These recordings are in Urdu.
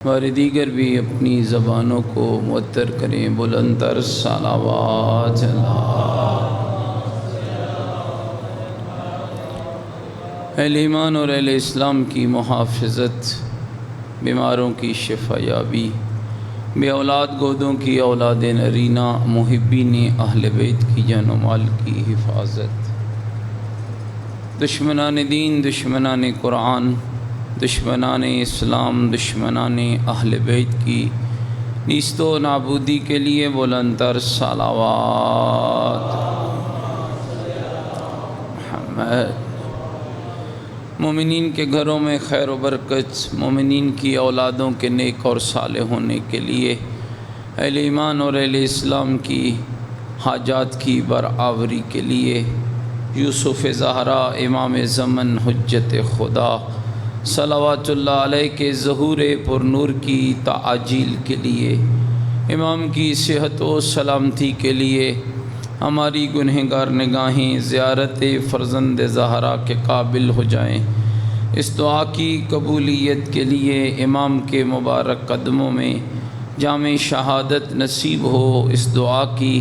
اور دیگر بھی اپنی زبانوں کو معطر کریں بلند تر صلوات اہل ایمان اور اہل اسلام کی محافظت، بیماروں کی شفا یابی، بے اولاد گودوں کی اولاد نرینہ، محبین اہل بیت کی جان و مال کی حفاظت، دشمنان دین، دشمنان قرآن، دشمنان اسلام، دشمنان اہل بیت کی نیست و نابودی کے لیے بلند تر صلوات محمد۔ مومنین کے گھروں میں خیر و برکت، مومنین کی اولادوں کے نیک اور صالح ہونے کے لیے، اہل ایمان اور اہل اسلام کی حاجات کی برآوری کے لیے، یوسف زہرا امام زمن حجت خدا صلوات اللہ علیہ کے ظہور پر نور کی تعجیل کے لیے، امام کی صحت و سلامتی کے لیے، ہماری گنہگار نگاہیں زیارت فرزند زہرا کے قابل ہو جائیں، اس دعا کی قبولیت کے لیے امام کے مبارک قدموں میں جام شہادت نصیب ہو، اس دعا کی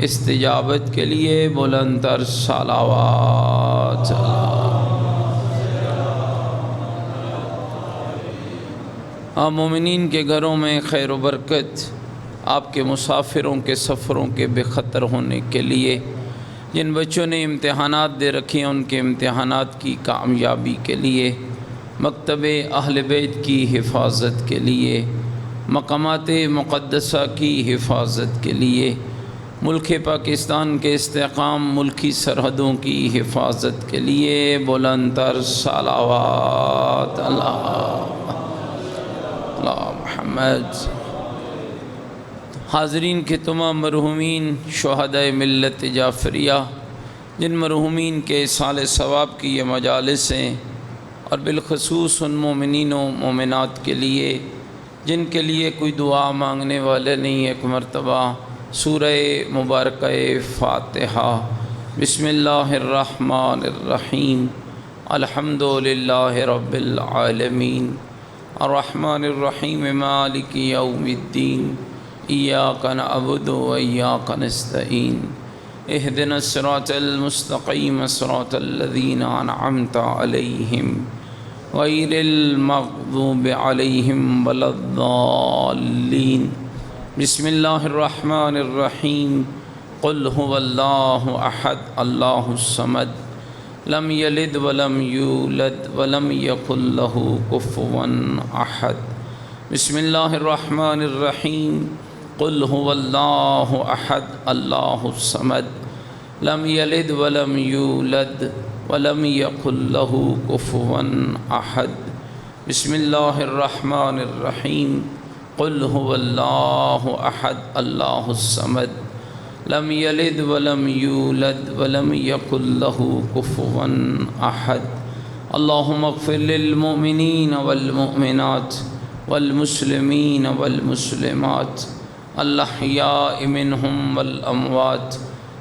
استجابت کے لیے بلند تر صلوات مومنین کے گھروں میں خیر و برکت، آپ کے مسافروں کے سفروں کے بے خطر ہونے کے لیے، جن بچوں نے امتحانات دے رکھے ہیں ان کے امتحانات کی کامیابی کے لیے، مکتب اہل بیت کی حفاظت کے لیے، مقامات مقدسہ کی حفاظت کے لیے، ملک پاکستان کے استحکام، ملکی سرحدوں کی حفاظت کے لیے بلند تر صلوات اللہ محمد۔ حاضرین کے تمام مرحومین شہدائے ملت جعفریہ، جن مرحومین کے سال ثواب کی یہ مجالس ہیں، اور بالخصوص ان مومنین و مومنات کے لیے جن کے لیے کوئی دعا مانگنے والے نہیں، ایک مرتبہ سورہ مبارکہ فاتحہ۔ بسم اللہ الرحمن الرحیم، الحمدللہ رب العالمین، الرحمن الرحیم، مالک یوم الدین، ایاک نعبد و ایاک نستعین، اہدنا الصراط المستقیم، صراط الذین انعمت علیہم غیر المغضوب علیہم ولا الضالین۔ بسم اللہ الرحمن الرحیم، قل هو اللہ احد اللہ الصمد، لم یلد ولم یولد ولم یکن له کفوا احد۔ بسم اللہ الرحمن الرحیم، قل هو اللہ احد اللہ الصمد، لم یلد ولم یولد ولم یکن له کفوا احد۔ بسم اللہ الرحمن الرحیم، قل هو اللہ احد اللہ الصمد، لم یلد ولم یولد ولم یکن له کفوا احد۔ اللہم اغفر للمؤمنین والمؤمنات والمسلمین والمسلمات الاحیاء منہم والاموات،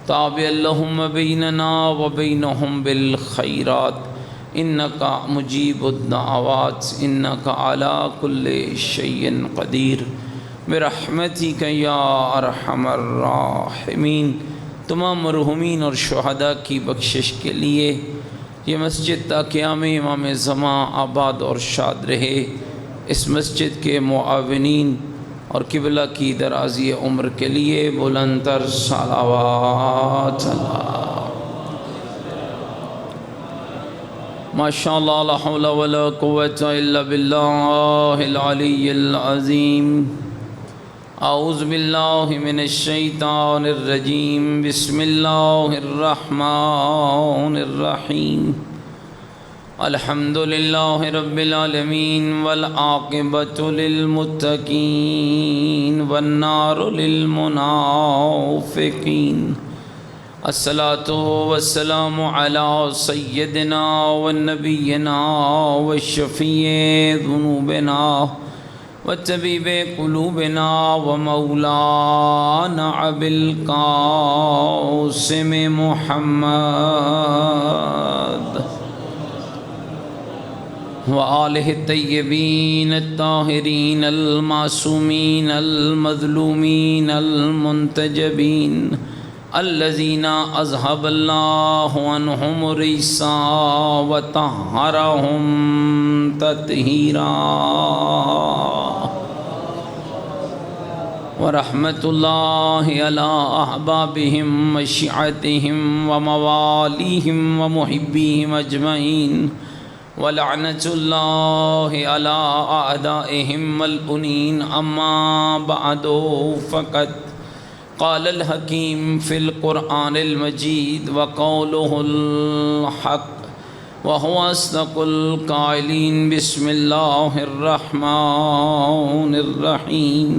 تابع اللہم بیننا وبینہم بالخیرات، انکا مجیب الدعوات، انکا علی کل شیء قدیر، برحمتک یا ارحم الراحمین۔ تمام مرحومین اور شہداء کی بخشش کے لیے یہ مسجد تا قیام امام زمان آباد اور شاد رہے، اس مسجد کے معاونین اور قبلہ کی درازی عمر کے لیے بلند تر صلوات اللہ۔ ماشاءاللہ، لا حول ولا قوة الا باللہ العلی العظیم۔ اعوذ باللہ من الشیطان الرجیم، بسم اللہ الرحمن الرحیم، الحمدللہ رب العالمین، والعاقبۃ للمتقین، والنار للمنافقین، الصلاۃ والسلام علی سیدنا ونبینا وشفیع ذنوبنا وطبیب قلوبنا ومولانا ابی القاسم محمد وآلہ الطیبین الطاہرین المعصومین المظلومین المنتجبین الذین اذھب اللہ عنہم الرجس وطہرہم تطہیرا ورحمۃ اللہ علی احبابہم وشیعتہم وموالیہم ومحبیہم اجمعین ولعنۃ اللہ علی اعدائہم ملعونین اما بعد فقد قال الحکیم فی القرآن المجید وقولہ الحق وهو اصدق القائلین بسم اللہ الرحمن الرحیم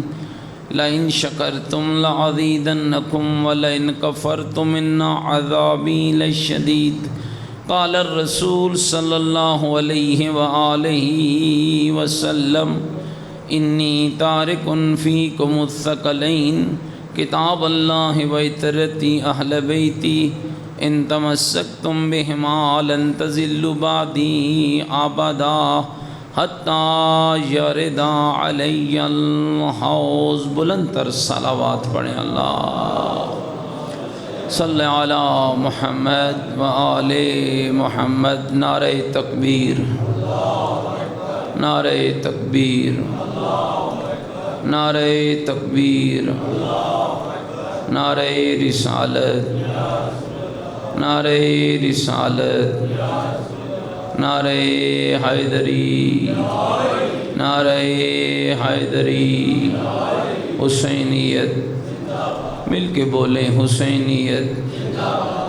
لئن شکرتم لأزیدنکم ولئن کفرتم ان عذابی لشدید قال الرسول صلی اللہ علیہ وآلہ وسلم انی تارک فیکم الثقلین کتاب اللہ و عطرتی اہل بیتی ان تمسکتم بہما لن تضلوا بعدی ابدا حتی یردا علی الحوض۔ بلند تر صلوات پڑھیں اللہ صلی علی محمد و آل محمد۔ نعرہ تکبیر، نعرہ تکبیر، نعرہ تکبیر، نعرہ رسالت، نعرہ رسالت، نعرہ حیدری، نعرہ حیدری، حسینیت، مل کے بولیں حسینیت،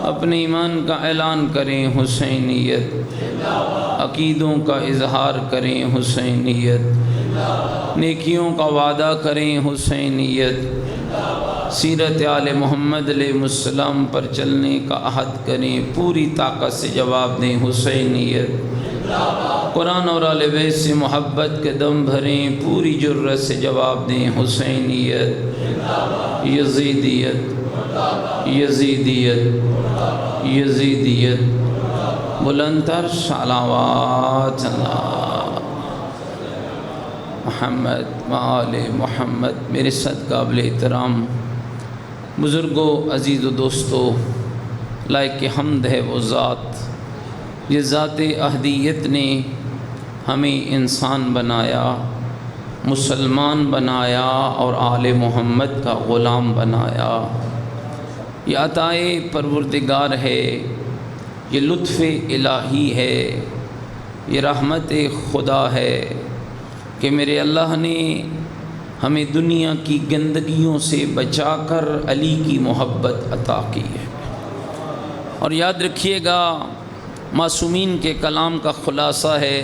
اپنے ایمان کا اعلان کریں حسینیت، عقیدوں کا اظہار کریں حسینیت، نیکیوں کا وعدہ کریں حسینیت، سیرت آل محمد علیہ السلام پر چلنے کا عہد کریں، پوری طاقت سے جواب دیں حسینیت، قرآن اور آل بیت سے محبت کے دم بھریں، پوری جرأت سے جواب دیں حسینیت، یزیدیت، یزیدیت، یزیدیت۔ بلند تر صلوات اللہ محمد و آل محمد۔ میرے صد قابل احترام بزرگوں، عزیز و دوستو، لائق حمد ہے وہ ذات، یہ ذات احدیت نے ہمیں انسان بنایا، مسلمان بنایا اور آل محمد کا غلام بنایا۔ یہ عطائے پروردگار ہے، یہ لطف الہی ہے، یہ رحمت خدا ہے کہ میرے اللہ نے ہمیں دنیا کی گندگیوں سے بچا کر علی کی محبت عطا کی ہے۔ اور یاد رکھیے گا، معصومین کے کلام کا خلاصہ ہے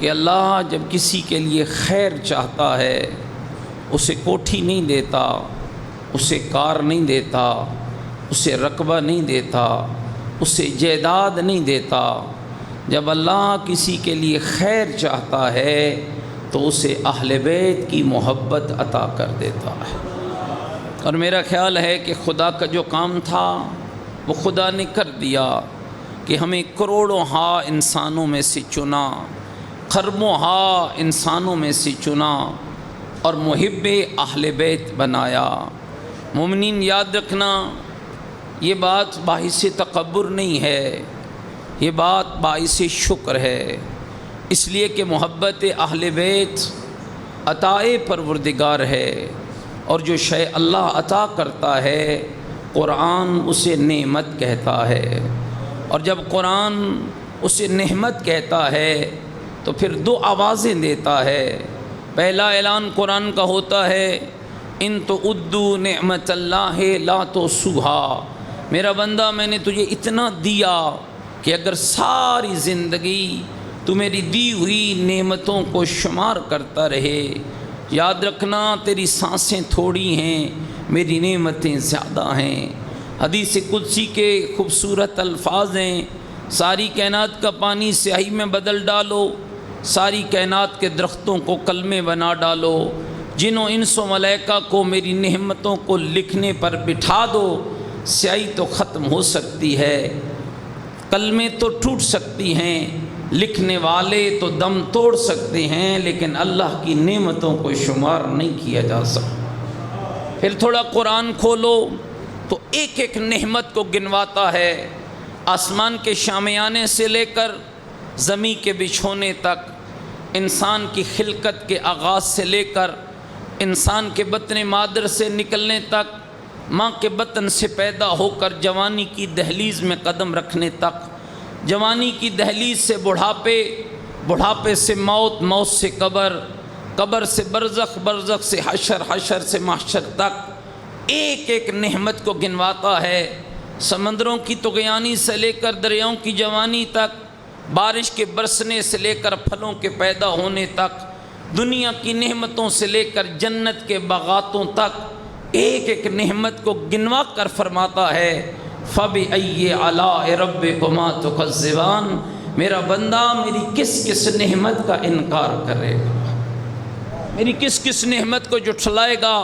کہ اللہ جب کسی کے لیے خیر چاہتا ہے اسے کوٹھی نہیں دیتا، اسے کار نہیں دیتا، اسے رقبہ نہیں دیتا، اسے جائیداد نہیں دیتا۔ جب اللہ کسی کے لیے خیر چاہتا ہے تو اسے اہل بیت کی محبت عطا کر دیتا ہے۔ اور میرا خیال ہے کہ خدا کا جو کام تھا وہ خدا نے کر دیا کہ ہمیں کروڑوں ہا انسانوں میں سے چنا، خربوں ہا انسانوں میں سے چنا اور محب اہل بیت بنایا۔ مومنین یاد رکھنا، یہ بات باعث تکبر نہیں ہے، یہ بات باعث شکر ہے، اس لیے کہ محبت اہل بیت عطائے پروردگار ہے، اور جو شے اللہ عطا کرتا ہے قرآن اسے نعمت کہتا ہے، اور جب قرآن اسے نعمت کہتا ہے تو پھر دو آوازیں دیتا ہے۔ پہلا اعلان قرآن کا ہوتا ہے، ان تعدوا نعمت اللہ لا تحصوها، میرا بندہ میں نے تجھے اتنا دیا کہ اگر ساری زندگی تو میری دی ہوئی نعمتوں کو شمار کرتا رہے، یاد رکھنا تیری سانسیں تھوڑی ہیں، میری نعمتیں زیادہ ہیں۔ حدیث قدسی کے خوبصورت الفاظ ہیں، ساری کائنات کا پانی سیاہی میں بدل ڈالو، ساری کائنات کے درختوں کو کلمے بنا ڈالو، جنوں انس و ملائکہ کو میری نعمتوں کو لکھنے پر بٹھا دو، سیاہی تو ختم ہو سکتی ہے، کلمے تو ٹوٹ سکتی ہیں، لکھنے والے تو دم توڑ سکتے ہیں لیکن اللہ کی نعمتوں کو شمار نہیں کیا جا سکتا۔ پھر تھوڑا قرآن کھولو تو ایک ایک نعمت کو گنواتا ہے، آسمان کے شامیانے سے لے کر زمین کے بچھونے تک، انسان کی خلقت کے آغاز سے لے کر انسان کے بطن مادر سے نکلنے تک، ماں کے بطن سے پیدا ہو کر جوانی کی دہلیز میں قدم رکھنے تک، جوانی کی دہلیز سے بڑھاپے، بڑھاپے سے موت، موت سے قبر، قبر سے برزخ، برزخ سے حشر، حشر سے محشر تک ایک ایک نعمت کو گنواتا ہے۔ سمندروں کی طغیانی سے لے کر دریاؤں کی جوانی تک، بارش کے برسنے سے لے کر پھلوں کے پیدا ہونے تک، دنیا کی نعمتوں سے لے کر جنت کے باغاتوں تک ایک ایک نعمت کو گنوا کر فرماتا ہے فَبِأَيِّ آلَاءِ رَبِّكُمَا تُكَذِّبَانِ، میرا بندہ میری کس کس نعمت کا انکار کرے گا، میری کس کس نعمت کو جھٹلائے گا؟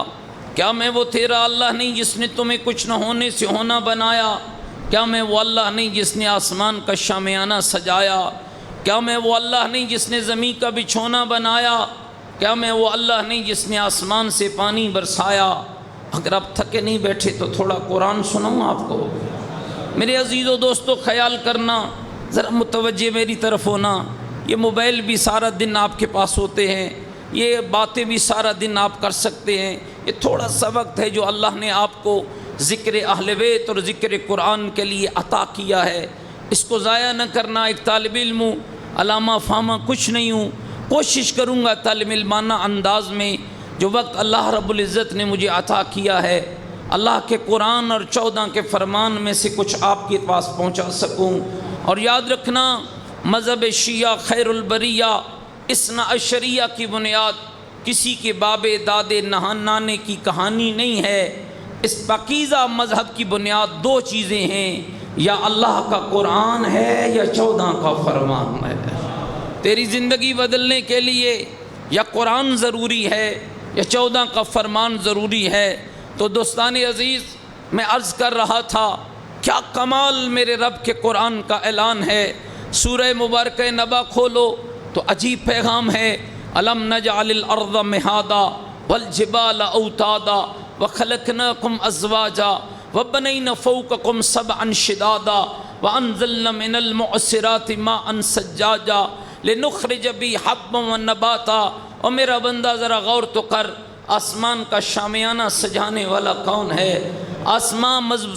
کیا میں وہ تیرا اللہ نہیں جس نے تمہیں کچھ نہ ہونے سے ہونا بنایا؟ کیا میں وہ اللہ نہیں جس نے آسمان کا شامیانہ سجایا؟ کیا میں وہ اللہ نہیں جس نے زمین کا بچھونا بنایا؟ کیا میں وہ اللہ نہیں جس نے آسمان سے پانی برسایا؟ اگر آپ تھکے نہیں بیٹھے تو تھوڑا قرآن سناؤں آپ کو۔ میرے عزیز و دوستو خیال کرنا، ذرا متوجہ میری طرف ہونا، یہ موبائل بھی سارا دن آپ کے پاس ہوتے ہیں، یہ باتیں بھی سارا دن آپ کر سکتے ہیں، یہ تھوڑا سا وقت ہے جو اللہ نے آپ کو ذکر اہل بیت اور ذکر قرآن کے لیے عطا کیا ہے، اس کو ضائع نہ کرنا۔ ایک طالب علم ہوں، علامہ فہمہ کچھ نہیں ہوں، کوشش کروں گا طالب علمانہ انداز میں جو وقت اللہ رب العزت نے مجھے عطا کیا ہے، اللہ کے قرآن اور 14 کے فرمان میں سے کچھ آپ کے پاس پہنچا سکوں۔ اور یاد رکھنا، مذہب شیعہ خیر البریہ اثنا عشریہ کی بنیاد کسی کے باب داد نانے کی کہانی نہیں ہے، اس پاکیزہ مذہب کی بنیاد دو چیزیں ہیں، یا اللہ کا قرآن ہے یا 14 کا فرمان ہے۔ تیری زندگی بدلنے کے لیے یا قرآن ضروری ہے یا 14 کا فرمان ضروری ہے۔ تو دوستان عزیز، میں عرض کر رہا تھا کیا کمال میرے رب کے قرآن کا اعلان ہے۔ سورہ مبارکہ نبا کھولو تو عجیب پیغام ہے، الم نجعل الارض مہادا والجبال اوتادا وخلقناکم ازواجا وبنینا فوقکم سبعا شدادا وانزلنا من المعصرات ماء ثجاجا لنخرج به حبا ونباتا۔ اور میرا بندہ ذرا غور تو کر، آسمان کا شامیانہ سجانے والا کون ہے؟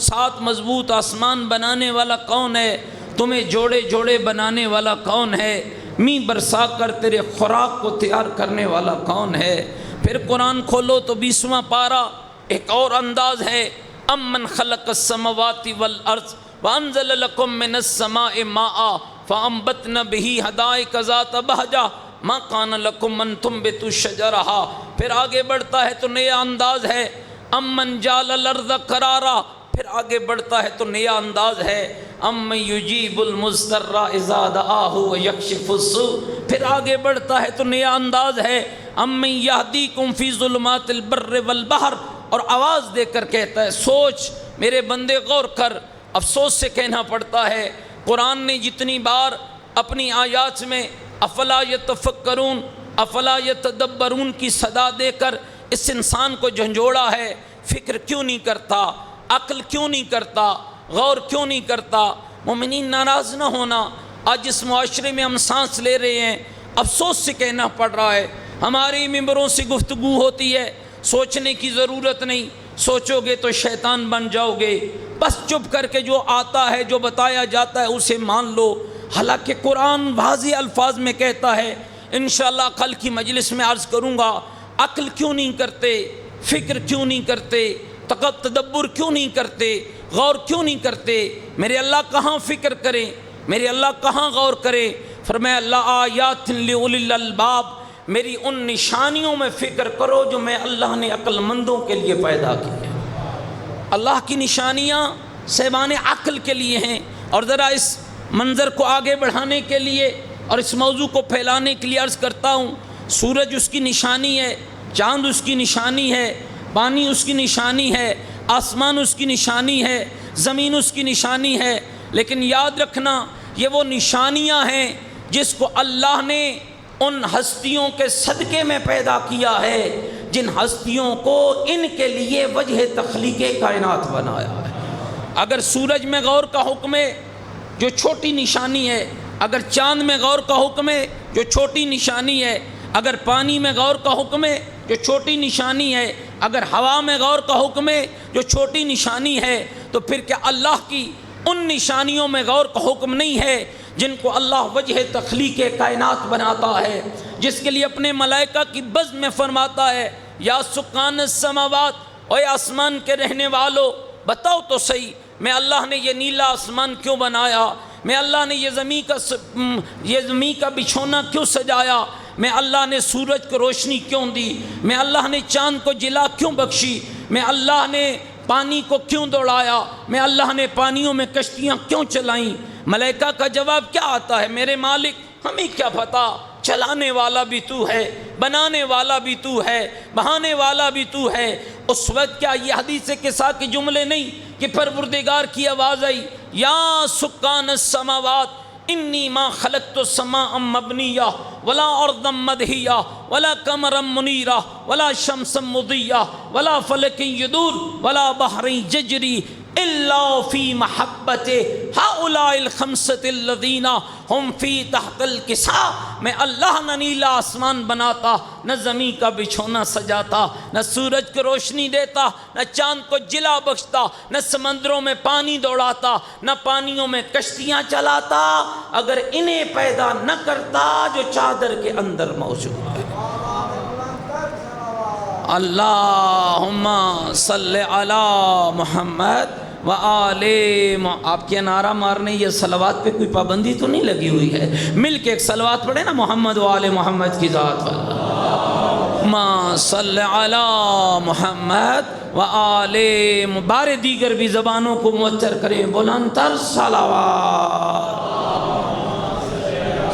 سات مضبوط آسمان بنانے والا کون ہے؟ تمہیں جوڑے جوڑے بنانے والا کون ہے؟ می برسا کر تیرے خوراک کو تیار کرنے والا کون ہے؟ پھر قرآن کھولو تو 20واں پارہ ایک اور انداز ہے، امن خلق السماوات والارض وانزل لکم من السماء ماء فانبتنا به حدائق ذات بہجہ ما کان لکم ان تنبتوا الشجرہ۔ پھر آگے بڑھتا ہے تو نیا انداز ہے، امن جعل الارض قرارا۔ پھر آگے بڑھتا ہے تو نیا انداز ہے، امن یجیب المضطر اذا دعاہ ویکشف السوء۔ پھر آگے بڑھتا ہے تو نیا انداز ہے، امن یہدیکم فی ظلمات البر والبحر۔ اور آواز دے کر کہتا ہے سوچ میرے بندے، غور کر۔ افسوس سے کہنا پڑتا ہے قرآن نے جتنی بار اپنی آیات میں افلا یتفکرون افلا یتدبرون کی صدا دے کر اس انسان کو جھنجھوڑا ہے، فکر کیوں نہیں کرتا، عقل کیوں نہیں کرتا، غور کیوں نہیں کرتا؟ مومنین ناراض نہ ہونا، آج اس معاشرے میں ہم سانس لے رہے ہیں، افسوس سے کہنا پڑ رہا ہے، ہماری ممبروں سے گفتگو ہوتی ہے، سوچنے کی ضرورت نہیں، سوچو گے تو شیطان بن جاؤ گے، بس چپ کر کے جو آتا ہے جو بتایا جاتا ہے اسے مان لو۔ حالانکہ قرآن واضح الفاظ میں کہتا ہے، انشاءاللہ کل کی مجلس میں عرض کروں گا، عقل کیوں نہیں کرتے، فکر کیوں نہیں کرتے، تدبر کیوں نہیں کرتے، غور کیوں نہیں کرتے؟ میرے اللہ کہاں فکر کریں، میرے اللہ کہاں غور کریں؟ فرمایا لآیات لأولی الالباب، میری ان نشانیوں میں فکر کرو جو میں اللہ نے عقل مندوں کے لیے پیدا کی ہے۔ اللہ کی نشانیاں صاحبان عقل کے لیے ہیں۔ اور ذرا اس منظر کو آگے بڑھانے کے لیے اور اس موضوع کو پھیلانے کے لیے عرض کرتا ہوں، سورج اس کی نشانی ہے، چاند اس کی نشانی ہے، پانی اس کی نشانی ہے، آسمان اس کی نشانی ہے، زمین اس کی نشانی ہے، لیکن یاد رکھنا یہ وہ نشانیاں ہیں جس کو اللہ نے ان ہستیوں کے صدقے میں پیدا کیا ہے جن ہستیوں کو ان کے لیے وجہ تخلیق کائنات بنایا ہے۔ اگر سورج میں غور کا حکم ہے جو چھوٹی نشانی ہے، اگر چاند میں غور کا حکم ہے جو چھوٹی نشانی ہے، اگر پانی میں غور کا حکم ہے جو چھوٹی نشانی ہے، اگر ہوا میں غور کا حکم ہے جو چھوٹی نشانی ہے، تو پھر کیا اللہ کی ان نشانیوں میں غور کا حکم نہیں ہے جن کو اللہ وجہ تخلیق کائنات بناتا ہے، جس کے لیے اپنے ملائکہ کی بزم میں فرماتا ہے یا سکان السماوات، اے آسمان کے رہنے والو بتاؤ تو صحیح میں اللہ نے یہ نیلا آسمان کیوں بنایا، میں اللہ نے یہ زمین کا بچھونا کیوں سجایا، میں اللہ نے سورج کو روشنی کیوں دی، میں اللہ نے چاند کو جلا کیوں بخشی، میں اللہ نے پانی کو کیوں دوڑایا، میں اللہ نے پانیوں میں کشتیاں کیوں چلائیں۔ ملائکہ کا جواب کیا آتا ہے؟ میرے مالک ہمیں کیا پتہ، چلانے والا بھی تو ہے، بنانے والا بھی تو ہے، بہانے والا بھی تو ہے۔ اس وقت کیا یہ حدیث قصہ کے جملے نہیں کہ پروردگار کی آواز آئی یا سکان السماوات انی ما خلقت السماء مبنیہ ولا ارضا مدحیہ ولا قمرا منیرہ ولا شمسا مضیہ ولا فلک یدور ولا بحر ججری الا فی محبت ہؤلاء الخمسۃ الذین ہم فی تحت الکساء۔ میں اللہ نہ نیلا آسمان بناتا، نہ زمین کا بچھونا سجاتا، نہ سورج کو روشنی دیتا، نہ چاند کو جلا بخشتا، نہ سمندروں میں پانی دوڑاتا، نہ پانیوں میں کشتیاں چلاتا اگر انہیں پیدا نہ کرتا جو چادر کے اندر موجود ہے۔ اللہم صلی علی محمد وآل آپ کے نعرہ مارنے یہ صلوات پہ کوئی پابندی تو نہیں لگی ہوئی ہے؟ مل کے ایک صلوات پڑھے نا محمد وآل محمد کی ذات پر، اللہم صلی علی محمد وآل بار دیگر بھی زبانوں کو موثر کریں، بلندتر صلوات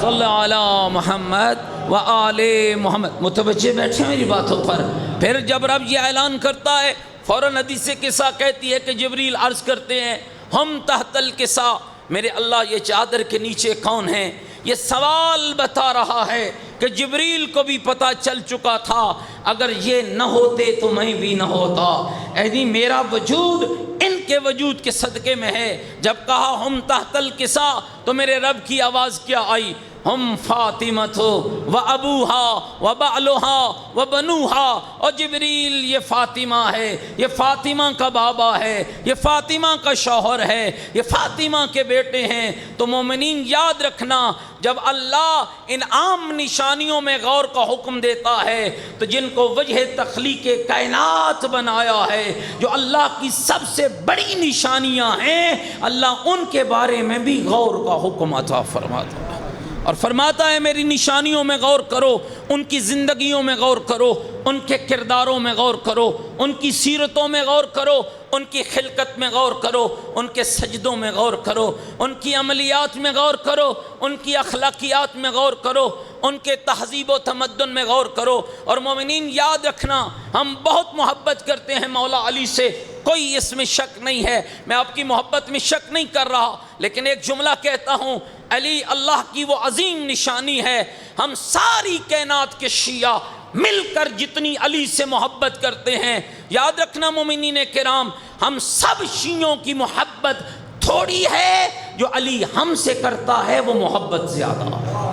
صلی علی محمد وآل محمد۔ متوجہ بیٹھے میری باتوں پر۔ پھر جب رب یہ اعلان کرتا ہے فوراً حدیث قصہ کہتی ہے کہ جبریل عرض کرتے ہیں ہم تحت الکساء، میرے اللہ یہ چادر کے نیچے کون ہیں؟ یہ سوال بتا رہا ہے کہ جبریل کو بھی پتہ چل چکا تھا اگر یہ نہ ہوتے تو میں بھی نہ ہوتا، یعنی میرا وجود ان کے وجود کے صدقے میں ہے۔ جب کہا ہم تحت الکساء تو میرے رب کی آواز کیا آئی؟ ہم فاطمہ و ابوہا و بعلہا و بنوہا، اور جبریل یہ فاطمہ ہے، یہ فاطمہ کا بابا ہے، یہ فاطمہ کا شوہر ہے، یہ فاطمہ کے بیٹے ہیں۔ تو مومنین یاد رکھنا جب اللہ ان عام نشانیوں میں غور کا حکم دیتا ہے تو جن کو وجہ تخلیق کائنات بنایا ہے، جو اللہ کی سب سے بڑی نشانیاں ہیں، اللہ ان کے بارے میں بھی غور کا حکم عطا فرماتا ہے اور فرماتا ہے میری نشانیوں میں غور کرو، ان کی زندگیوں میں غور کرو، ان کے کرداروں میں غور کرو، ان کی سیرتوں میں غور کرو، ان کی خلقت میں غور کرو، ان کے سجدوں میں غور کرو، ان کی عملیات میں غور کرو، ان کی اخلاقیات میں غور کرو، ان کے تہذیب و تمدن میں غور کرو۔ اور مومنین یاد رکھنا ہم بہت محبت کرتے ہیں مولا علی سے، کوئی اس میں شک نہیں ہے، میں آپ کی محبت میں شک نہیں کر رہا، لیکن ایک جملہ کہتا ہوں، علی اللہ کی وہ عظیم نشانی ہے۔ ہم ساری کائنات کے شیعہ مل کر جتنی علی سے محبت کرتے ہیں، یاد رکھنا مومنین کرام، ہم سب شیعوں کی محبت تھوڑی ہے، جو علی ہم سے کرتا ہے وہ محبت زیادہ ہے۔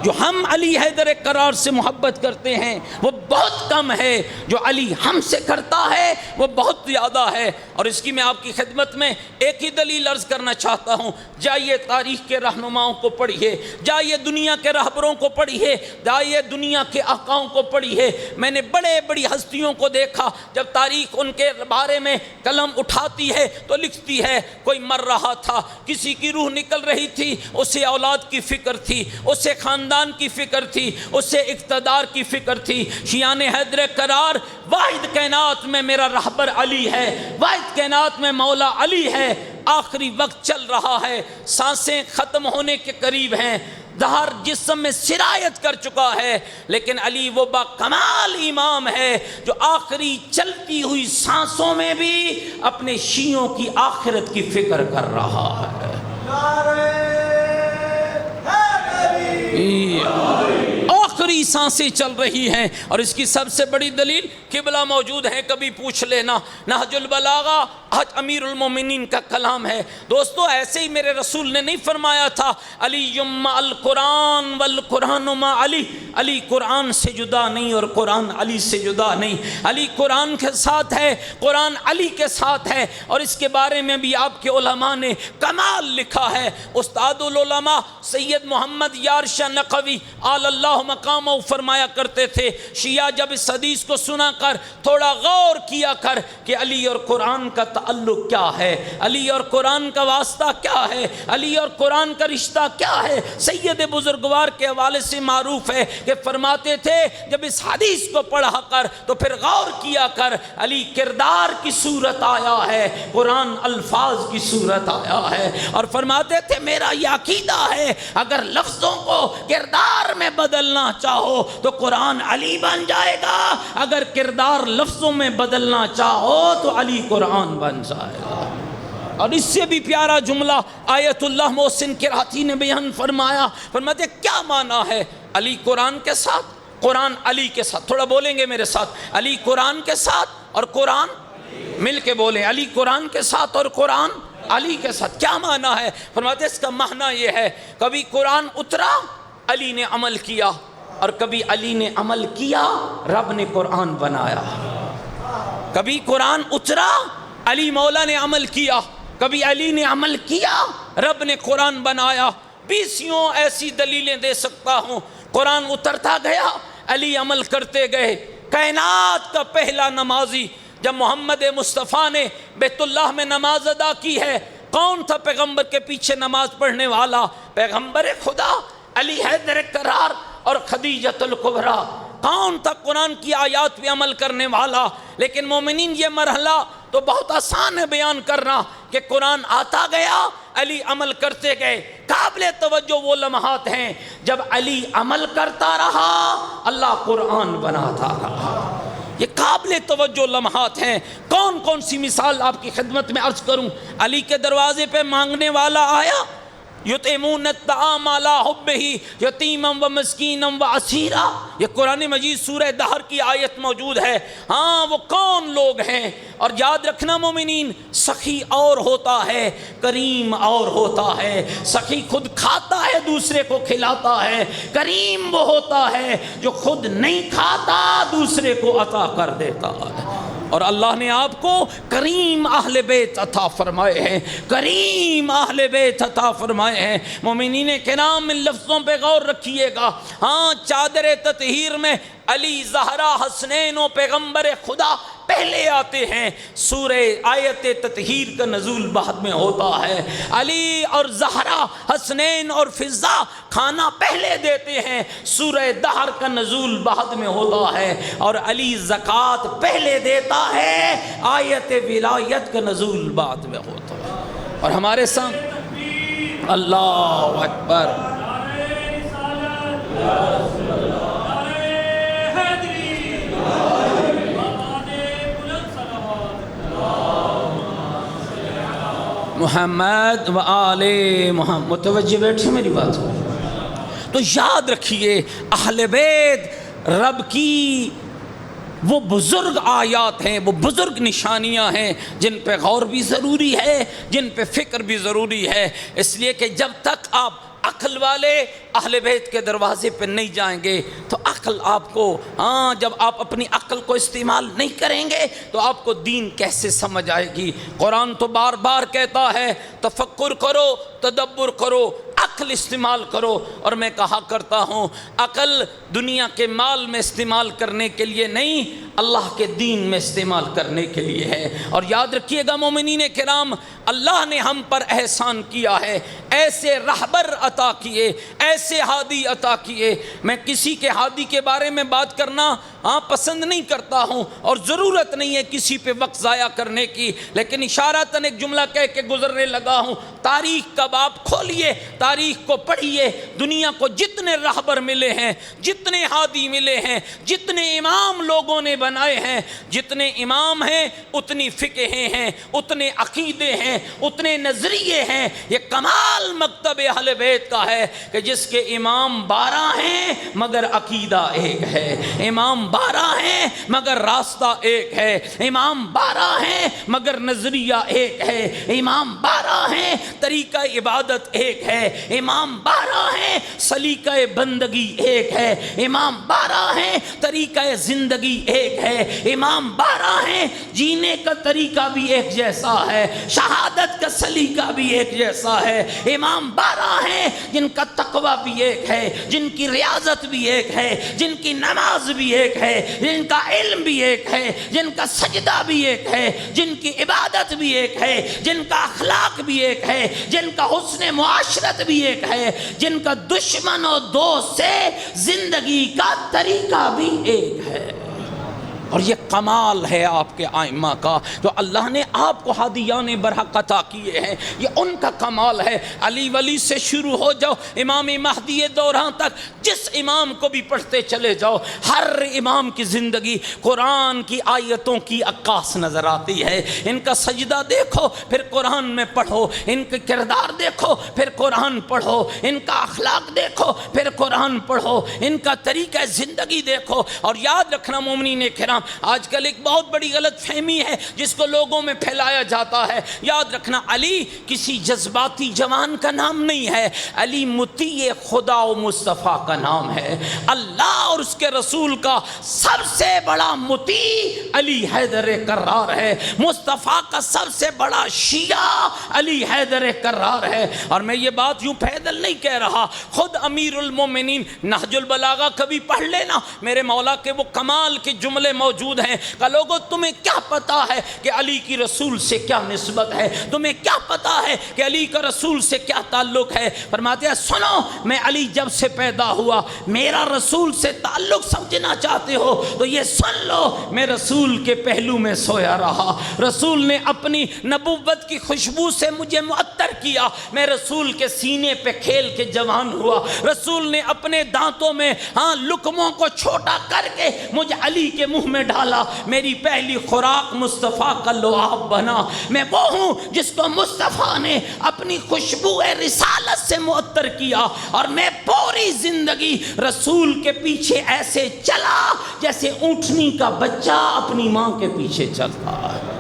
جو ہم علی حیدر قرار سے محبت کرتے ہیں وہ بہت کم ہے، جو علی ہم سے کرتا ہے وہ بہت زیادہ ہے۔ اور اس کی میں آپ کی خدمت میں ایک ہی دلیل عرض کرنا چاہتا ہوں، جائیے تاریخ کے رہنماؤں کو پڑھیے، جائیے دنیا کے رہبروں کو پڑھیے، جائیے دنیا کے آقاؤں کو پڑھیے۔ میں نے بڑے بڑی ہستیوں کو دیکھا جب تاریخ ان کے بارے میں قلم اٹھاتی ہے تو لکھتی ہے کوئی مر رہا تھا، کسی کی روح نکل رہی تھی، اسے اولاد کی فکر تھی، اسے خاندان کی فکر تھی، اسے اقتدار کی فکر تھی۔ شیعان حیدر قرار واحد کائنات میں میرا رہبر علی ہے، واحد کائنات میں مولا علی ہے۔ آخری وقت چل رہا ہے، سانسیں ختم ہونے کے قریب ہیں، ظہر جسم میں سرایت کر چکا ہے، لیکن علی وہ با کمال امام ہے جو آخری چلتی ہوئی سانسوں میں بھی اپنے شیعوں کی آخرت کی فکر کر رہا ہے۔ آخری سانسیں چل رہی ہیں، اور اس کی سب سے بڑی دلیل قبلہ موجود ہے، کبھی پوچھ لینا۔ نہج البلاغہ حج امیر المومنین کا کلام ہے۔ دوستو ایسے ہی میرے رسول نے نہیں فرمایا تھا علی مع القرآن والقرآن مع علی، علی قرآن سے جدا نہیں اور قرآن علی سے جدا نہیں، علی قرآن کے ساتھ ہے، قرآن علی کے ساتھ ہے۔ اور اس کے بارے میں بھی آپ کے علماء نے کمال لکھا ہے۔ استاد العلماء سید محمد یار شاہ نقوی آل اللہ مقامہ فرمایا کرتے تھے، شیعہ جب اس حدیث کو سنا کر تھوڑا غور کیا کر کہ علی اور قرآن کا تعلق کیا ہے، علی اور قرآن کا واسطہ کیا ہے، علی اور قرآن کا رشتہ کیا ہے۔ سید بزرگوار کے حوالے سے معروف ہے کہ فرماتے تھے جب اس حدیث کو پڑھا کر تو پھر غور کیا کر، علی کردار کی صورت آیا ہے، قرآن الفاظ کی صورت آیا ہے۔ اور فرماتے تھے میرا یہ عقیدہ ہے اگر لفظوں کو کردار میں بدلنا چاہو تو قرآن علی بن جائے گا، اگر کردار لفظوں میں بدلنا چاہو تو علی قرآن بن جائے گا۔ اور اس سے بھی پیارا جملہ آیت اللہ محسن قرأتی نے بیان فرمایا، فرماتے کیا معنی ہے علی قرآن کے ساتھ، قرآن علی کے ساتھ؟ تھوڑا بولیں گے میرے ساتھ، علی قرآن کے ساتھ اور قرآن، مل کے بولیں، علی قرآن کے ساتھ اور قرآن علی کے ساتھ۔ کیا معنی ہے؟ فرماتے اس کا معنی یہ ہے کبھی قرآن اترا علی نے عمل کیا، اور کبھی علی نے عمل کیا رب نے قرآن بنایا۔ کبھی قرآن اترا علی مولا نے عمل کیا، کبھی علی نے عمل کیا رب نے قرآن بنایا۔ بیسیوں ایسی دلیلیں دے سکتا ہوں۔ قرآن اترتا گیا، علی عمل کرتے گئے۔ کائنات کا پہلا نمازی جب محمد مصطفیٰ نے بیت اللہ میں نماز ادا کی ہے، کون تھا پیغمبر کے پیچھے نماز پڑھنے والا؟ پیغمبر خدا علی حیدر کرار اور خدیجۃ الکبریٰ۔ کون تھا قرآن کی آیات پہ عمل کرنے والا؟ لیکن مومنین یہ مرحلہ تو بہت آسان ہے بیان کرنا کہ قرآن آتا گیا، علی عمل کرتے گئے۔ قابل توجہ وہ لمحات ہیں جب علی عمل کرتا رہا اللہ قرآن بناتا رہا۔ یہ قابل توجہ لمحات ہیں۔ کون کون سی مثال آپ کی خدمت میں عرض کروں؟ علی کے دروازے پہ مانگنے والا آیا، یطعمون الطعام علی حبہ یتیما و مسکینا و اسیرا۔ یہ قرآن مجید سورہ دہر کی آیت موجود ہے۔ ہاں وہ کون لوگ ہیں؟ اور یاد رکھنا مومنین، سخی اور ہوتا ہے، کریم اور ہوتا ہے۔ سخی خود کھاتا ہے دوسرے کو کھلاتا ہے، کریم وہ ہوتا ہے جو خود نہیں کھاتا دوسرے کو عطا کر دیتا ہے۔ اور اللہ نے آپ کو کریم اہل بیت عطا فرمائے ہیں، کریم اہل بیت عطا فرمائے ہیں۔ مومنین کرام ان لفظوں پہ غور رکھیے گا۔ ہاں چادر تطہیر میں علی، زہرا، حسنین و پیغمبر خدا پہلے آتے ہیں۔ سورہ آیت تطہیر کا نزول بعد میں ہوتا ہے۔ علی اور زہرا، حسنین اور فضہ کھانا پہلے دیتے ہیں، سورہ دہر کا نزول بعد میں ہوتا ہے۔ اور علی زکوٰۃ پہلے دیتا ہے، آیت ولایت کا نزول بعد میں ہوتا ہے۔ اور ہمارے سامنے اللہ اکبر، محمد و آل محمد۔ متوجہ بیٹھے میری بات ہو تو یاد رکھیے اہل بیت رب کی وہ بزرگ آیات ہیں، وہ بزرگ نشانیاں ہیں جن پہ غور بھی ضروری ہے، جن پہ فکر بھی ضروری ہے۔ اس لیے کہ جب تک آپ عقل والے اہل بیت کے دروازے پہ نہیں جائیں گے تو عقل آپ کو، جب آپ اپنی عقل کو استعمال نہیں کریں گے تو آپ کو دین کیسے سمجھ آئے گی؟ قرآن تو بار بار کہتا ہے تفکر کرو، تدبر کرو، عقل استعمال کرو۔ اور میں کہا کرتا ہوں عقل دنیا کے مال میں استعمال کرنے کے لیے نہیں، اللہ کے دین میں استعمال کرنے کے لیے ہے۔ اور یاد رکھیے گا مومنین کرام، اللہ نے ہم پر احسان کیا ہے، ایسے رہبر عطا کیے، ایسے ہادی عطا کیے۔ میں کسی کے ہادی کے بارے میں بات کرنا پسند نہیں کرتا ہوں اور ضرورت نہیں ہے کسی پہ وقت ضائع کرنے کی، لیکن اشارتاً ایک جملہ کہہ کے گزرنے لگا ہوں۔ تاریخ کا باب کھولیے، تاریخ کو پڑھیے، دنیا کو جتنے راہبر ملے ہیں، جتنے ہادی ملے ہیں، جتنے امام لوگوں نے بنائے ہیں، جتنے امام ہیں اتنی فقہیں ہیں، اتنے عقیدے ہیں، اتنے نظریے ہیں۔ یہ کمال مکتب اہل بیت کا ہے کہ جس کے امام 12 ہیں مگر عقیدہ ایک ہے، امام 12 ہیں مگر راستہ ایک ہے، امام 12 ہیں مگر نظریہ ایک ہے، امام 12 ہیں طریقہ عبادت ایک ہے، امام 12 ہیں سلیقہ بندگی ایک ہے، امام 12 ہیں طریقہ زندگی ایک ہے، امام 12 ہیں جینے کا طریقہ بھی ایک جیسا ہے، شہادت کا سلیقہ بھی ایک جیسا ہے، امام 12 ہیں جن کا تقوی بھی ایک ہے، جن کی ریاضت بھی ایک ہے، جن کی نماز بھی ایک ہے، جن کا علم بھی ایک ہے، جن کا سجدہ بھی ایک ہے، جن کی عبادت بھی ایک ہے، جن کا اخلاق بھی ایک ہے، جن کا حسن معاشرت بھی ایک ہے، جن کا دشمن و دوست سے زندگی کا طریقہ بھی ایک ہے۔ اور یہ کمال ہے آپ کے ائمہ کا، جو اللہ نے آپ کو ہادیان برحق عطا کیے ہیں، یہ ان کا کمال ہے۔ علی ولی سے شروع ہو جاؤ امام مہدی دوران تک، جس امام کو بھی پڑھتے چلے جاؤ، ہر امام کی زندگی قرآن کی آیتوں کی عکاس نظر آتی ہے۔ ان کا سجدہ دیکھو پھر قرآن میں پڑھو، ان کے کردار دیکھو پھر قرآن پڑھو، ان کا اخلاق دیکھو پھر قرآن پڑھو، ان کا طریقہ زندگی دیکھو۔ اور یاد رکھنا مومنین کرام، آج کل ایک بہت بڑی غلط فہمی ہے جس کو لوگوں میں پھیلایا جاتا ہے۔ یاد رکھنا علی کسی جذباتی جوان کا نام نہیں ہے، علی مطیع خدا و مصطفیٰ کا نام ہے۔ اللہ اور اس کے رسول کا سب سے بڑا مطیع علی حیدر کرار ہے، مصطفیٰ کا سب سے بڑا شیعہ علی حیدر کرار ہے۔ اور میں یہ بات یوں پیدل نہیں کہہ رہا، خود امیر المومنین نہج البلاغہ کبھی پڑھ لینا، میرے مولا کے وہ کمال کے جملے موجود ہیں کہ لوگوں تمہیں کیا پتا ہے کہ علی کی رسول سے کیا نسبت ہے، تمہیں کیا پتا ہے کہ علی کا رسول سے کیا تعلق ہے۔ فرماتے ہیں سنو، میں علی جب سے پیدا ہوا، میرا رسول سے تعلق سمجھنا چاہتے ہو تو یہ سن لو، میں رسول کے پہلو میں سویا رہا، رسول نے اپنی نبوت کی خوشبو سے مجھے معطر کیا، میں رسول کے سینے پہ کھیل کے جوان ہوا، رسول نے اپنے دانتوں میں لقموں کو چھوٹا کر کے مجھے علی کے منہ میں ڈالا، میری پہلی خوراک مصطفیٰ کا لعاب بنا، میں وہ ہوں جس کو مصطفیٰ نے اپنی خوشبو رسالت سے معطر کیا، اور میں پوری زندگی رسول کے پیچھے ایسے چلا جیسے اونٹنی کا بچہ اپنی ماں کے پیچھے چلتا ہے۔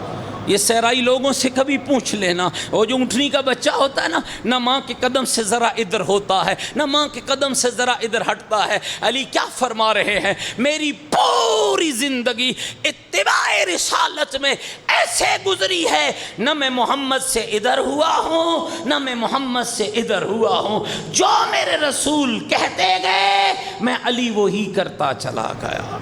یہ صحرائی لوگوں سے کبھی پوچھ لینا، وہ جو اونٹنی کا بچہ ہوتا ہے نا، نہ ماں کے قدم سے ذرا ادھر ہوتا ہے، نہ ماں کے قدم سے ذرا ادھر ہٹتا ہے۔ علی کیا فرما رہے ہیں؟ میری پوری زندگی اتباع رسالت میں ایسے گزری ہے، نہ میں محمد سے ادھر ہوا ہوں نہ میں محمد سے ادھر ہوا ہوں، جو میرے رسول کہتے گئے میں علی وہی کرتا چلا گیا،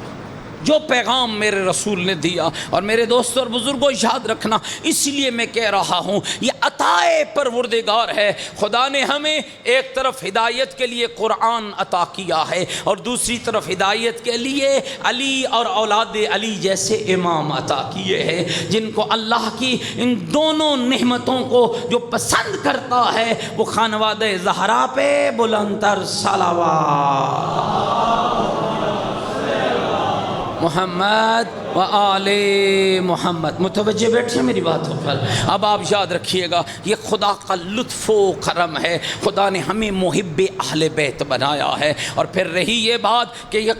جو پیغام میرے رسول نے دیا۔ اور میرے دوستوں اور بزرگوں یاد رکھنا، اس لیے میں کہہ رہا ہوں یہ عطائے پروردگار ہے۔ خدا نے ہمیں ایک طرف ہدایت کے لیے قرآن عطا کیا ہے اور دوسری طرف ہدایت کے لیے علی اور اولاد علی جیسے امام عطا کیے ہیں، جن کو اللہ کی ان دونوں نعمتوں کو جو پسند کرتا ہے وہ خانوادہ زہرا پہ بلند تر صلوات محمد و آل محمد۔ متوجہ بیٹھے میری باتوں پر؟ اب آپ یاد رکھیے گا، یہ خدا کا لطف و کرم ہے، خدا نے ہمیں محب اہل بیت بنایا ہے۔ اور پھر رہی یہ بات کہ یہ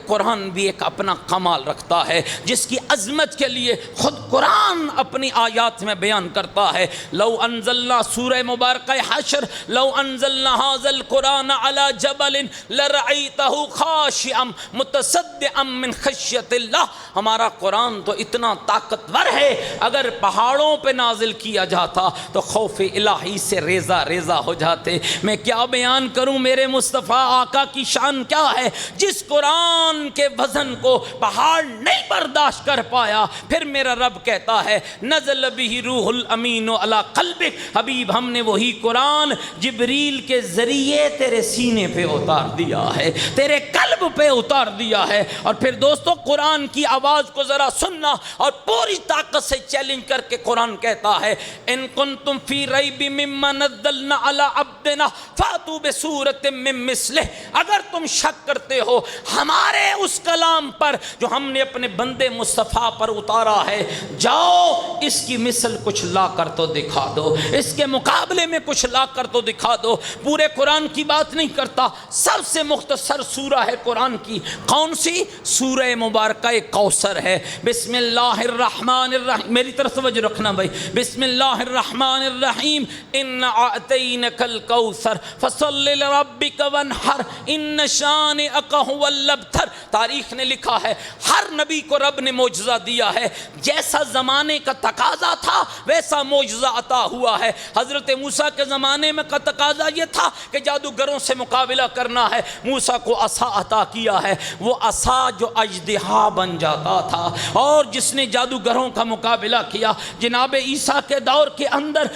قرآن بھی ایک اپنا کمال رکھتا ہے، جس کی عظمت کے لیے خود قرآن اپنی آیات میں بیان کرتا ہے۔ لو انزلنا، سورہ مبارکہ حشر، لو انزلنا ھذا القرآن علی جبل لرأیتہ خاشعا متصدعا من خشیت اللہ۔ ہمارا قرآن تو اتنا طاقتور ہے، اگر پہاڑوں پہ نازل کیا جاتا تو خوف الہی سے ریزہ ریزہ ہو جاتے۔ میں کیا بیان کروں میرے مصطفیٰ آقا کی شان کیا ہے، جس قرآن کے وزن کو پہاڑ نہیں برداشت کر پایا، پھر میرا رب کہتا ہے نزل بہ روح الامین علی قلبک، حبیب ہم نے وہی قرآن جبریل کے ذریعے تیرے سینے پہ اتار دیا ہے، تیرے قلب پہ اتار دیا ہے۔ اور پھر دوستو قرآن کی آواز کو ذرا سننا اور پوری طاقت سے چیلنج کر کے قرآن کہتا ہے ان کنتم فی ریب مما نزلنا علی عبدنا فاتوا بسورۃ من مثلہ، اگر تم شک کرتے ہو ہمارے اس کلام پر جو ہم نے اپنے بندے مصطفیٰ پر اتارا ہے، جاؤ اس کی مثل کچھ لا کر تو دکھا دو، اس کے مقابلے میں کچھ لا کر تو دکھا دو۔ پورے قرآن کی بات نہیں کرتا، سب سے مختصر سورہ ہے قرآن کی، کون سی؟ سورہ مبارکہ کوثر ہے۔ بسم اللہ الرحمن الرحیم، میری طرف توجہ رکھنا بھائی، بسم اللہ الرحمن الرحیم، ان اعطینک الکوثر فصل لربک وانحر ان شانئک هو الابتر۔ تاریخ نے لکھا ہے ہر نبی کو رب نے معجزہ دیا ہے، جیسا زمانے کا تقاضا تھا ویسا معجزہ عطا ہوا ہے۔ حضرت موسیٰ کے زمانے میں کا تقاضا یہ تھا کہ جادوگروں سے مقابلہ کرنا ہے، موسیٰ کو عصا عطا کیا ہے، وہ عصا جو اژدہا بن جاتا تھا، اور جس نے جادوگروں کا مقابلہ کیا۔ جناب عیسیٰ کے دور کے اندر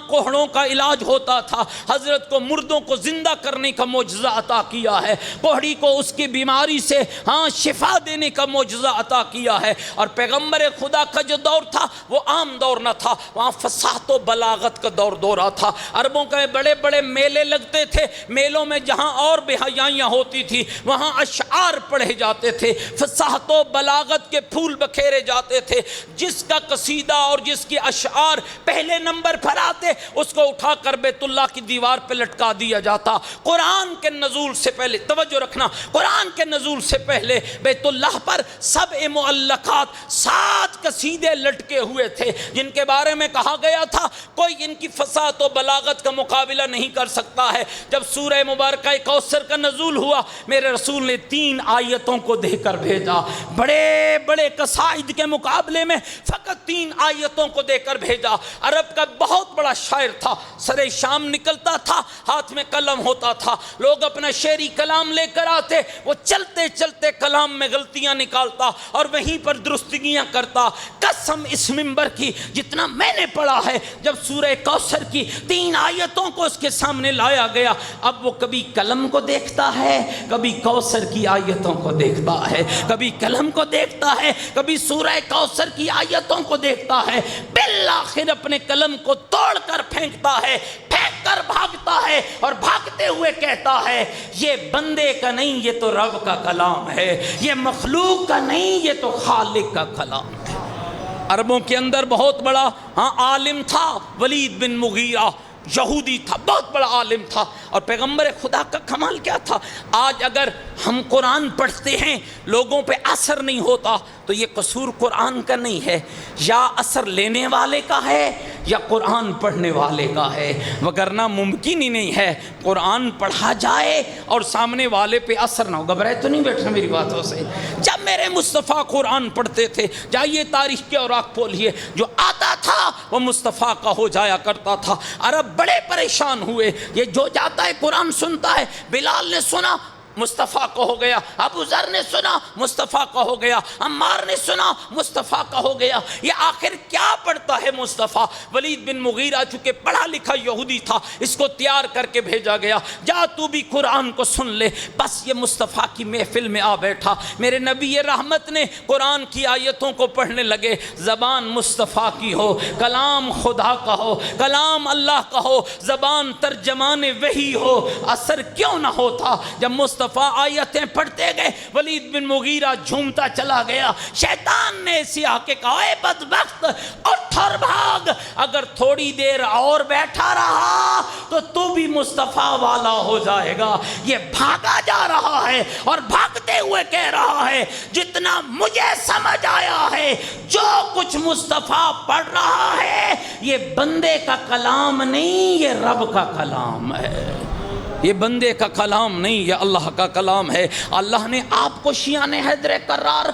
کوہڑوں کا علاج ہوتا تھا، حضرت کو مردوں کو زندہ کرنے کا معجزہ عطا کیا ہے، کوہڑی کو اس کی بیماری سے شفا دینے کا معجزہ عطا کیا ہے۔ اور پیغمبر خدا کا جو دور تھا وہ عام دور نہ تھا، وہاں فصاحت و بلاغت کا دورہ تھا۔ عربوں کے بڑے بڑے میلے لگتے تھے، میلوں میں جہاں اور بے حیائیاں ہوتی تھی وہاں اشعار پڑھے جاتے تھے، فصاحت و بلاغت کے پھول بکھیرے جاتے تھے۔ جس کا قصیدہ اور جس کی اشعار پہلے نمبر پر آتے اس کو اٹھا کر بیت اللہ کی دیوار پہ لٹکا دیا جاتا۔ قرآن کے نزول سے پہلے توجہ رکھنا، قرآن کے نزول سے پہلے بیت اللہ پر سبع معلقات 7 قصیدے لٹکے ہوئے تھے، جن کے بارے میں کہا گیا تھا کوئی ان کی فصاحت و بلاغت کا مقابلہ نہیں کر سکتا ہے۔ جب سورہ مبارکہ کوثر کا نزول ہوا میرے رسول نے 3 آیتوں کو دے کر بھیجا، بڑے بڑے قصائد کے مقابلے میں فقط 3 آیتوں کو دے کر بھیجا۔ عرب کا بہت بڑا شاعر تھا، سر شام نکلتا تھا، ہاتھ میں قلم ہوتا تھا، لوگ اپنا شعری کلام لے کر آتے، وہ چلتے چلتے کلام میں غلطیاں نکالتا اور وہیں پر درستگیاں کرتا۔ قسم اس منبر کی جتنا میں نے پڑھا ہے، جب سورہ کوثر کی 3 آیتوں کو اس کے سامنے لایا گیا، اب وہ کبھی قلم کو دیکھتا ہے، کبھی کوثر کی آیتوں کو دیکھتا ہے، کبھی قلم کو دیکھتا ہے، کبھی سورہ کوثر کی آیتوں کو دیکھتا ہے، بالآخر اپنے قلم کو توڑ کر پھینکتا ہے، پھینک کر بھاگتا ہے اور بھاگتے ہوئے کہتا ہے یہ بندے کا نہیں یہ تو رب کا کلام ہے، یہ مخلوق کا نہیں یہ تو خالق کا کلام ہے۔ عربوں کے اندر بہت بڑا عالم تھا ولید بن مغیرہ، یہودی تھا، بہت بڑا عالم تھا، اور پیغمبر خدا کا کمال کیا تھا؟ آج اگر ہم قرآن پڑھتے ہیں لوگوں پہ اثر نہیں ہوتا تو یہ قصور قرآن کا نہیں ہے، یا اثر لینے والے کا ہے یا قرآن پڑھنے والے کا ہے، وگرنہ ممکن ہی نہیں ہے قرآن پڑھا جائے اور سامنے والے پہ اثر نہ ہو۔ گھبرائے تو نہیں بیٹھنا میری باتوں سے؟ جب میرے مصطفیٰ قرآن پڑھتے تھے، جائیے تاریخ کے اوراق کھولیے، جو آتا تھا وہ مصطفیٰ کا ہو جایا کرتا تھا۔ عرب بڑے پریشان ہوئے، یہ جو جاتا ہے قرآن سنتا ہے، بلال نے سنا مصطفیٰ کا ہو گیا، ابو ذر نے سنا مصطفیٰ کا ہو گیا، عمار نے سنا مصطفیٰ کا ہو گیا، یہ آخر کیا پڑھتا ہے مصطفیٰ؟ ولید بن مغیرہ چونکہ پڑھا لکھا یہودی تھا، اس کو تیار کر کے بھیجا گیا، جا تو بھی قرآن کو سن لے۔ بس یہ مصطفیٰ کی محفل میں آ بیٹھا، میرے نبی رحمت نے قرآن کی آیتوں کو پڑھنے لگے، زبان مصطفیٰ کی ہو، کلام خدا کا ہو، کلام اللہ کا ہو، زبان ترجمان وحی ہو، اثر کیوں نہ ہوتا؟ جب مصطفیٰ آیتیں پڑھتے گئے ولید بن مغیرہ جھومتا چلا گیا، شیطان نے اسے آ کے کہا اے بدبخت اٹھ اور بھاگ، اگر تھوڑی دیر اور بیٹھا رہا تو تو بھی مصطفیٰ والا ہو جائے گا۔ یہ بھاگا جا رہا ہے اور بھاگتے ہوئے کہہ رہا ہے جتنا مجھے سمجھ آیا ہے جو کچھ مصطفیٰ پڑھ رہا ہے یہ بندے کا کلام نہیں، یہ رب کا کلام ہے، یہ بندے کا کلام نہیں، یہ اللہ کا کلام ہے۔ اللہ نے آپ کو شیان حیدر کرار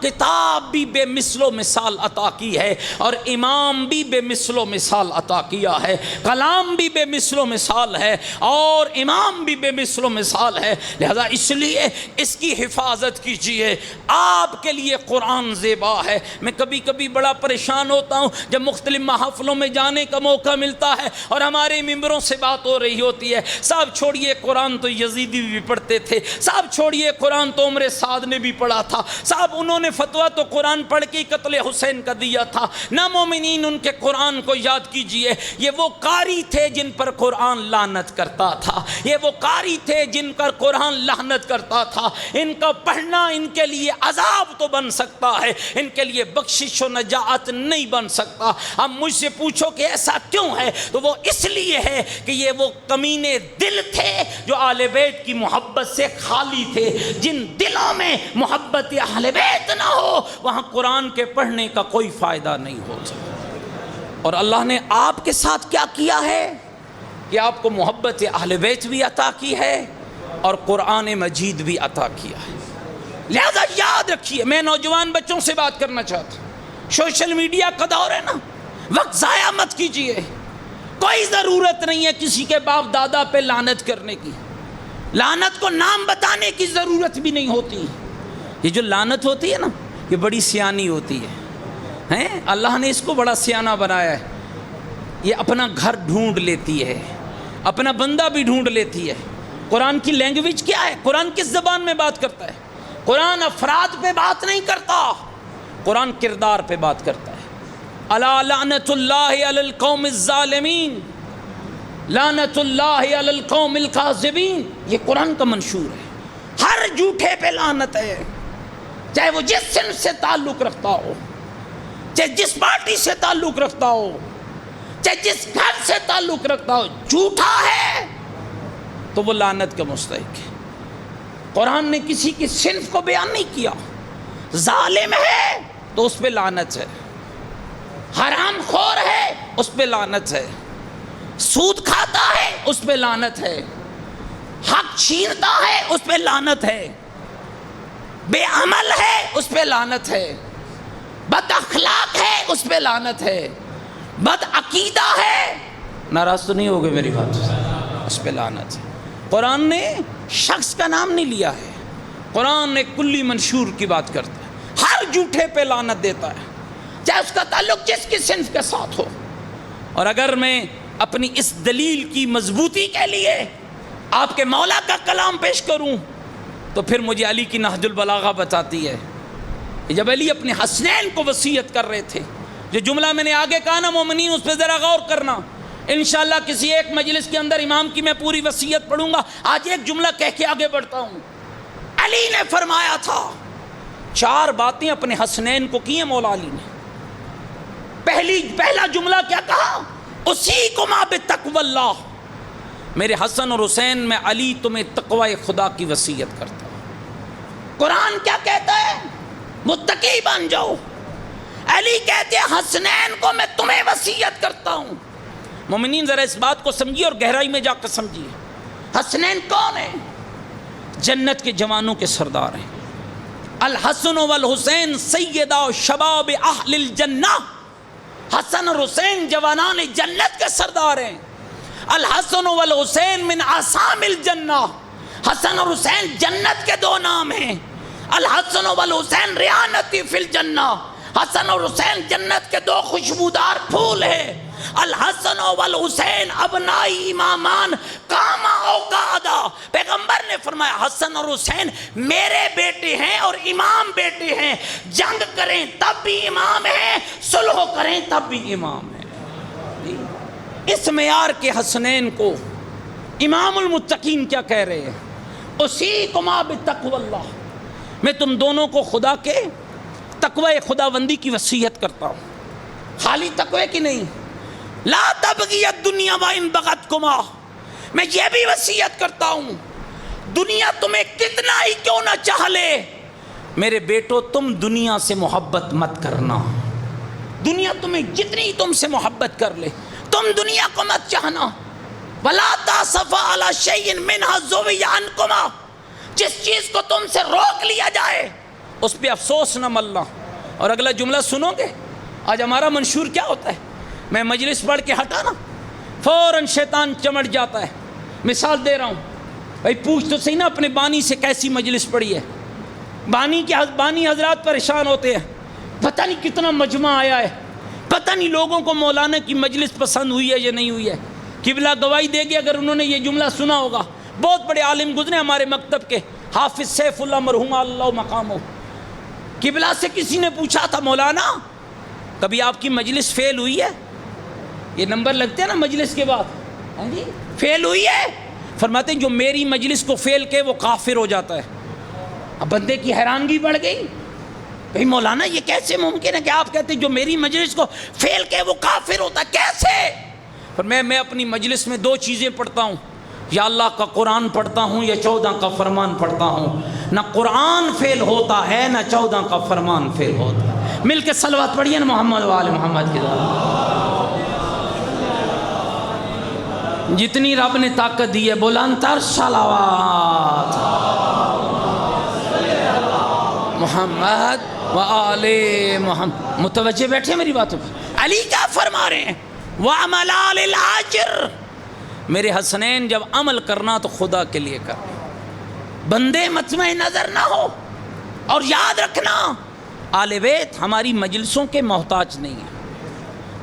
کتاب بھی بے مثل و مثال عطا کی ہے، اور امام بھی بے مثل و مثال عطا کیا ہے، کلام بھی بے مثل و مثال ہے اور امام بھی بے مثل و مثال ہے، لہذا اس لیے اس کی حفاظت کیجیے۔ آپ کے لیے قرآن زیبا ہے۔ میں کبھی کبھی بڑا پریشان ہوتا ہوں جب مختلف محفلوں میں جانے کا موقع ملتا ہے اور ہمارے ممبروں سے بات ہو رہی ہوتی ہے، صاحب چھوڑیے قرآن تو یزیدی بھی پڑھتے تھے، صاحب چھوڑیے قرآن تو عمر سعد نے بھی پڑھا تھا، صاحب انہوں نے فتویٰ تو قرآن پڑھ کے قتل حسین کا دیا تھا۔ نہ مومنین ان کے قرآن کو یاد کیجئے، یہ وہ قاری تھے جن پر قرآن لعنت کرتا تھا، یہ وہ قاری تھے جن پر قرآن لعنت کرتا تھا۔ ان کا پڑھنا ان کے لیے عذاب تو بن سکتا ہے، ان کے لیے بخشش و نجات نہیں بن سکتا۔ اب مجھ سے پوچھو کہ ایسا کیوں ہے، تو وہ اس لیے ہے کہ یہ وہ کمینے دل تھے جو اہل بیت کی محبت سے خالی تھے۔ جن دلوں میں محبت اہل بیت نہ ہو وہاں قرآن کے پڑھنے کا کوئی فائدہ نہیں ہو سکتا۔ اور اللہ نے آپ کے ساتھ کیا کیا ہے کہ آپ کو محبت اہل بیت بھی عطا کی ہے اور قرآن مجید بھی عطا کیا ہے۔ لہذا یاد رکھیے، میں نوجوان بچوں سے بات کرنا چاہتا ہوں، سوشل میڈیا کا دور ہے نا، وقت ضائع مت کیجیے۔ کوئی ضرورت نہیں ہے کسی کے باپ دادا پہ لعنت کرنے کی، لعنت کو نام بتانے کی ضرورت بھی نہیں ہوتی۔ یہ جو لعنت ہوتی ہے نا، یہ بڑی سیانی ہوتی ہے، اللہ نے اس کو بڑا سیانہ بنایا ہے۔ یہ اپنا گھر ڈھونڈ لیتی ہے، اپنا بندہ بھی ڈھونڈ لیتی ہے۔ قرآن کی لینگویج کیا ہے؟ قرآن کس زبان میں بات کرتا ہے؟ قرآن افراد پہ بات نہیں کرتا، قرآن کردار پہ بات کرتا ہے۔ الا لعنت اللہ علی القوم الظالمین، لعنت اللہ علی القوم الکاذبین، یہ قرآن کا منشور ہے۔ ہر جھوٹے پہ لعنت ہے، چاہے وہ جس صنف سے تعلق رکھتا ہو، چاہے جس پارٹی سے تعلق رکھتا ہو، چاہے جس گھر سے تعلق رکھتا ہو، جھوٹا ہے تو وہ لعنت کا مستحق ہے۔ قرآن نے کسی کی صنف کو بیان نہیں کیا۔ ظالم ہے تو اس پہ لعنت ہے، حرام خور ہے اس پہ لعنت ہے، سود کھاتا ہے اس پہ لعنت ہے، حق چھینتا ہے اس پہ لعنت ہے، بے عمل ہے اس پہ لعنت ہے، بد اخلاق ہے اس پہ لعنت ہے، بد عقیدہ ہے، ناراض تو نہیں ہوگے میری بات سے، اس پہ لعنت ہے۔ قرآن نے شخص کا نام نہیں لیا ہے، قرآن نے کلی منشور کی بات کرتا ہے۔ ہر جھوٹے پہ لعنت دیتا ہے، چاہے اس کا تعلق جس کی صنف کے ساتھ ہو۔ اور اگر میں اپنی اس دلیل کی مضبوطی کے لیے آپ کے مولا کا کلام پیش کروں تو پھر مجھے علی کی نہج البلاغہ بتاتی ہے کہ جب علی اپنے حسنین کو وصیت کر رہے تھے، جو جملہ میں نے آگے کہا نا مومنین، اس پہ ذرا غور کرنا، انشاءاللہ کسی ایک مجلس کے اندر امام کی میں پوری وصیت پڑھوں گا۔ آج ایک جملہ کہہ کے آگے بڑھتا ہوں۔ علی نے فرمایا تھا، 4 باتیں اپنے حسنین کو کی ہیں مولا علی نے۔ پہلا جملہ کیا کہا؟ اُسِیکُمَا بِتَقْوَى اللَّهِ، میرے حسن اور حسین میں علی تمہیں تقوی خدا کی وصیت کرتا ہوں۔ قرآن کیا کہتا ہے؟ متقی بن جاؤ۔ علی کہتے ہیں حسنین کو میں تمہیں وصیت کرتا ہوں۔ مومنین ذرا اس بات کو سمجھیے اور گہرائی میں جا کر سمجھیے۔ حسنین کون ہیں؟ جنت کے جوانوں کے سردار ہیں۔ الحسن والحسین سیدہ شباب اہل الجنہ، حسن اور حسین جوانان جنت کے سردار ہیں۔ الحسن والحسین من آسام الجنہ، حسن اور حسین جنت کے 2 نام ہیں۔ الحسن والحسین ریانتی فی الجنہ، حسن اور حسین جنت کے 2 خوشبودار پھول ہیں۔ الحسن والحسین ابنائی امامان کاما او قادا، پیغمبر نے فرمایا حسن اور حسین میرے بیٹے ہیں اور امام بیٹے ہیں، جنگ کریں تب بھی امام ہیں، صلح کریں تب بھی امام ہیں۔ اس معیار کے حسنین کو امام المتقین کیا کہہ رہے ہیں؟ اُسِیکُمَا بِتَقْوَى اللَّهِ، میں تم دونوں کو خدا کے تقوی خداوندی کی وصیت کرتا ہوں۔ خالی تقوی کی نہیں، لا تبغی الدنیا وَإِن بغتکما، میں یہ بھی وصیت کرتا ہوں دنیا تمہیں کتنا ہی کیوں نہ چاہ لے، میرے بیٹو تم دنیا سے محبت مت کرنا۔ دنیا تمہیں جتنی تم سے محبت کر لے، تم دنیا کو مت چاہنا۔ وَلَا تَأْسَفَ عَلَى شَيْءٍ مِّنْهَا زُوِّيَ عَنْكُمَا، جس چیز کو تم سے روک لیا جائے اس پہ افسوس نہ ملنا۔ اور اگلا جملہ سنو گے، آج ہمارا منشور کیا ہوتا ہے؟ میں مجلس پڑھ کے ہٹا نا، فوراً شیطان چمٹ جاتا ہے۔ مثال دے رہا ہوں، بھائی پوچھ تو صحیح نا اپنے بانی سے کیسی مجلس پڑھی ہے۔ بانی حضرات پریشان ہوتے ہیں، پتہ نہیں کتنا مجمع آیا ہے، پتہ نہیں لوگوں کو مولانا کی مجلس پسند ہوئی ہے یا نہیں ہوئی ہے۔ قبلہ گواہی دے گی اگر انہوں نے یہ جملہ سنا ہوگا. بہت بڑے عالم گزرے ہمارے مکتب کے، حافظ سیف اللہ مرحوم اللہ مقامہ. قبلہ سے کسی نے پوچھا تھا مولانا کبھی آپ کی مجلس فیل ہوئی ہے؟ یہ نمبر لگتے ہیں نا مجلس کے بعد، ہاں جی فیل ہوئی ہے؟ فرماتے ہیں جو میری مجلس کو فیل کہ وہ کافر ہو جاتا ہے. اب بندے کی حیرانگی بڑھ گئی، بھئی مولانا یہ کیسے ممکن ہے کہ آپ کہتے ہیں جو میری مجلس کو فیل کہ وہ کافر ہوتا ہے، کیسے؟ پر میں اپنی مجلس میں 2 چیزیں پڑھتا ہوں، یا اللہ کا قرآن پڑھتا ہوں یا 14 کا فرمان پڑھتا ہوں. نہ قرآن فیل ہوتا ہے نہ 14 کا فرمان فیل ہوتا ہے. مل کے صلوات پڑھیے نا محمد و آل محمد کی ذات. جتنی رب نے طاقت دی ہے بلند تر صلوات محمد و آل محمد. متوجہ بیٹھے میری باتوں پر. علی کیا فرما رہے ہیں؟ وَعَمَلَ آلِ الْعَاجِرِ، میرے حسنین جب عمل کرنا تو خدا کے لیے کرنا، بندے مطمع نظر نہ ہو. اور یاد رکھنا اہل بیت ہماری مجلسوں کے محتاج نہیں ہیں،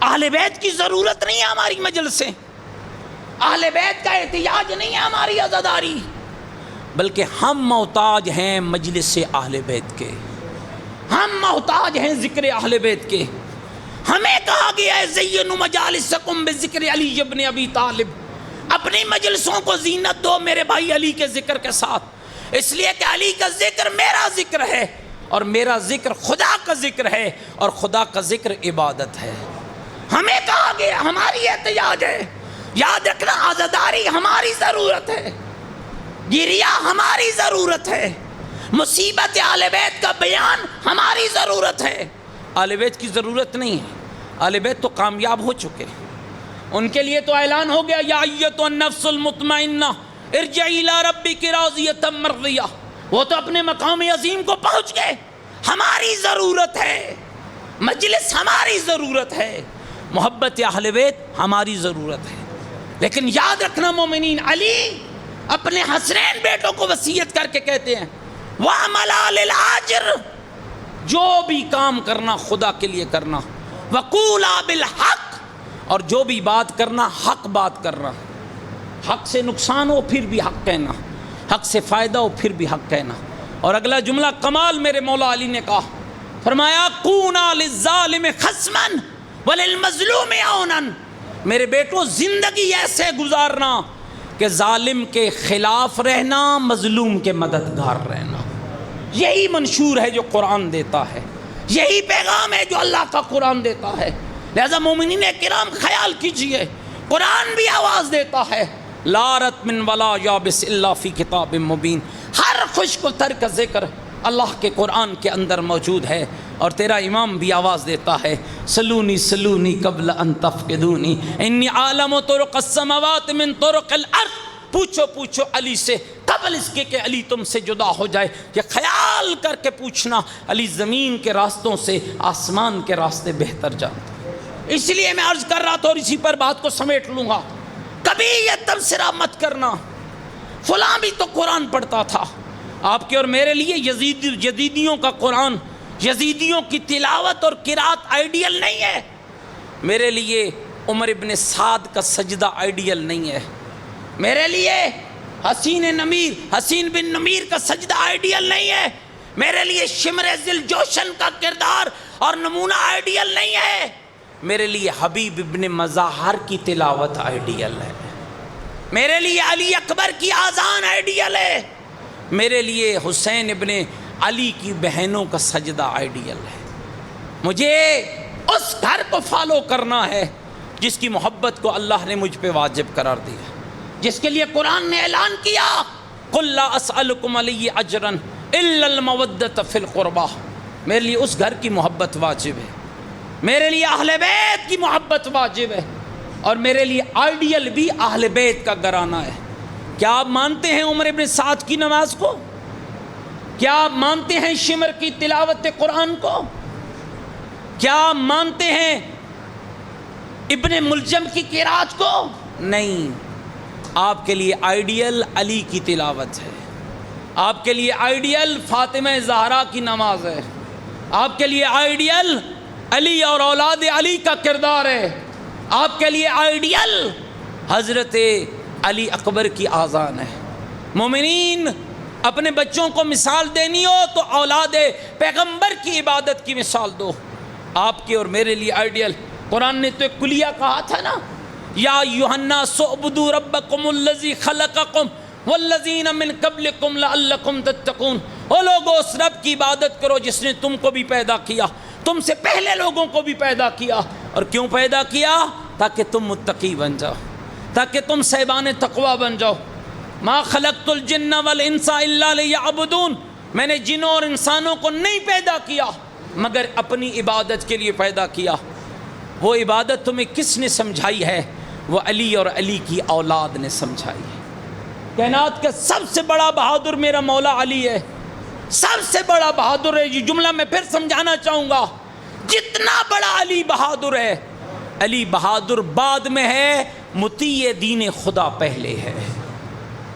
اہل بیت کی ضرورت نہیں ہے ہماری مجلسیں، اہل بیت کا احتیاج نہیں ہے ہماری عزاداری، بلکہ ہم محتاج ہیں مجلس سے اہل بیت کے، ہم محتاج ہیں ذکر اہل بیت کے. ہمیں کہا گیا ہے زینوا مجالسکم بذکر علی ابن ابی طالب، اپنی مجلسوں کو زینت دو میرے بھائی علی کے ذکر کے ساتھ، اس لیے کہ علی کا ذکر میرا ذکر ہے اور میرا ذکر خدا کا ذکر ہے اور خدا کا ذکر عبادت ہے. ہمیں کہا گیا ہماری احتیاج ہے. یاد رکھنا عزاداری ہماری ضرورت ہے، گریہ ہماری ضرورت ہے، مصیبت اہل بیت کا بیان ہماری ضرورت ہے. اہل بیت کی ضرورت نہیں ہے، اہل بیت تو کامیاب ہو چکے، ان کے لیے تو اعلان ہو گیا یا ایتھا النفس المطمئنہ ارجعی الی ربک راضیۃ مرضیہ، وہ تو اپنے مقام عظیم کو پہنچ گئے. ہماری ضرورت ہے، مجلس ہماری ضرورت ہے، محبت اہل بیت ہماری ضرورت ہے. لیکن یاد رکھنا مومنین، علی اپنے حسنین بیٹوں کو وصیت کر کے کہتے ہیں وَعَمَلَ آلِ الْعَاجِرِ، جو بھی کام کرنا خدا کے لیے کرنا، وَقُولَا بِالْحَقِّ، اور جو بھی بات کرنا حق بات کرنا، حق سے نقصان ہو پھر بھی حق کہنا، حق سے فائدہ ہو پھر بھی حق کہنا. اور اگلا جملہ کمال میرے مولا علی نے کہا، فرمایا کُونَا لِلظَّالِمِ خَصْمًا وَلِلْمَظْلُومِ عَوْنًا، میرے بیٹو زندگی ایسے گزارنا کہ ظالم کے خلاف رہنا، مظلوم کے مددگار رہنا. یہی منشور ہے جو قرآن دیتا ہے، یہی پیغام ہے جو اللہ کا قرآن دیتا ہے. لہذا مومنین کرام خیال کیجئے، قرآن بھی آواز دیتا ہے لا رتم ولا یابس الا فی کتاب مبین، ہر خشک و تر کا ذکر اللہ کے قرآن کے اندر موجود ہے. اور تیرا امام بھی آواز دیتا ہے سلونی سلونی قبل ان تفقدونی انی عالم طرق السماوات من طرق الارض، پوچھو پوچھو علی سے قبل اس کے کہ علی تم سے جدا ہو جائے. یہ خیال کر کے پوچھنا علی زمین کے راستوں سے آسمان کے راستے بہتر جانتا. اس لیے میں عرض کر رہا تھا اور اسی پر بات کو سمیٹ لوں گا، کبھی یہ تبصرہ مت کرنا فلاں بھی تو قرآن پڑھتا تھا. آپ کے اور میرے لیے یزیدیوں کا قرآن، یزیدیوں کی تلاوت اور قرات آئیڈیل نہیں ہے. میرے لیے عمر ابن سعد کا سجدہ آئیڈیل نہیں ہے، میرے لیے حسین بن نمیر کا سجدہ آئیڈیل نہیں ہے، میرے لیے شمر ذل جوشن کا کردار اور نمونہ آئیڈیل نہیں ہے، میرے لیے حبیب ابن مظاہر کی تلاوت آئیڈیل ہے، میرے لیے علی اکبر کی آذان آئیڈیل ہے، میرے لیے حسین ابن علی کی بہنوں کا سجدہ آئیڈیل ہے. مجھے اس گھر کو فالو کرنا ہے جس کی محبت کو اللہ نے مجھ پہ واجب قرار دیا، جس کے لیے قرآن نے اعلان کیا قُلْ لَا أَسْأَلُكُمْ عَلَيْهِ أَجْرًا إِلَّا الْمَوَدَّةَ فِي الْقُرْبَى. میرے لیے اس گھر کی محبت واجب ہے، میرے لیے اہل بیت کی محبت واجب ہے، اور میرے لیے آئیڈیل بھی اہل بیت کا گھرانہ ہے. کیا آپ مانتے ہیں عمر ابن سعد کی نماز کو؟ کیا آپ مانتے ہیں شمر کی تلاوت قرآن کو؟ کیا آپ مانتے ہیں ابن ملجم کی قرات کو؟ نہیں. آپ کے لیے آئیڈیل علی کی تلاوت ہے، آپ کے لیے آئیڈیل فاطمہ زہرا کی نماز ہے، آپ کے لیے آئیڈیل علی اور اولاد علی کا کردار ہے، آپ کے لیے آئیڈیل حضرت علی اکبر کی آذان ہے۔ مومنین، اپنے بچوں کو مثال دینی ہو تو اولاد پیغمبر کی عبادت کی مثال دو۔ آپ کے اور میرے لیے آئیڈیل، قرآن نے تو ایک کلیہ کہا تھا نا، یا ایھا الناس اعبدوا ربکم الذی خلقکم والذین من قبلکم لعلکم تتقون۔ او لوگو، اس رب کی عبادت کرو جس نے تم کو بھی پیدا کیا، تم سے پہلے لوگوں کو بھی پیدا کیا۔ اور کیوں پیدا کیا؟ تاکہ تم متقی بن جاؤ، تاکہ تم صاحبان تقوی بن جاؤ۔ ما خلقت الجن والانس الا لیعبدون، میں نے جنوں اور انسانوں کو نہیں پیدا کیا مگر اپنی عبادت کے لیے پیدا کیا۔ وہ عبادت تمہیں کس نے سمجھائی ہے؟ وہ علی اور علی کی اولاد نے سمجھائی ہے۔ کائنات کا سب سے بڑا بہادر میرا مولا علی ہے، سب سے بڑا بہادر ہے۔ یہ جملہ میں پھر سمجھانا چاہوں گا، جتنا بڑا علی بہادر ہے، علی بہادر بعد میں ہے، مطیع دین خدا پہلے ہے۔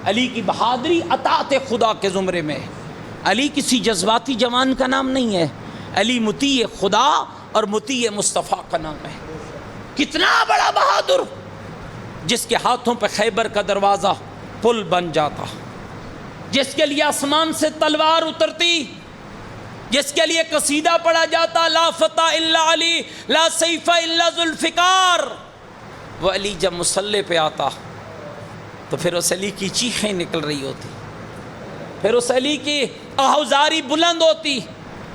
علی کی بہادری اطاعت خدا کے زمرے میں ہے۔ علی کسی جذباتی جوان کا نام نہیں ہے، علی مطیع خدا اور مطیع مصطفیٰ کا نام ہے۔ کتنا بڑا بہادر، جس کے ہاتھوں پہ خیبر کا دروازہ پل بن جاتا، جس کے لیے آسمان سے تلوار اترتی، جس کے لیے قصیدہ پڑھا جاتا، لا فتح الا علی لا سیف الا ذوالفقار۔ وہ علی جب مصلی پہ آتا تو پھر اس علی کی چیخیں نکل رہی ہوتی، پھر اس علی کی آہوزاری بلند ہوتی،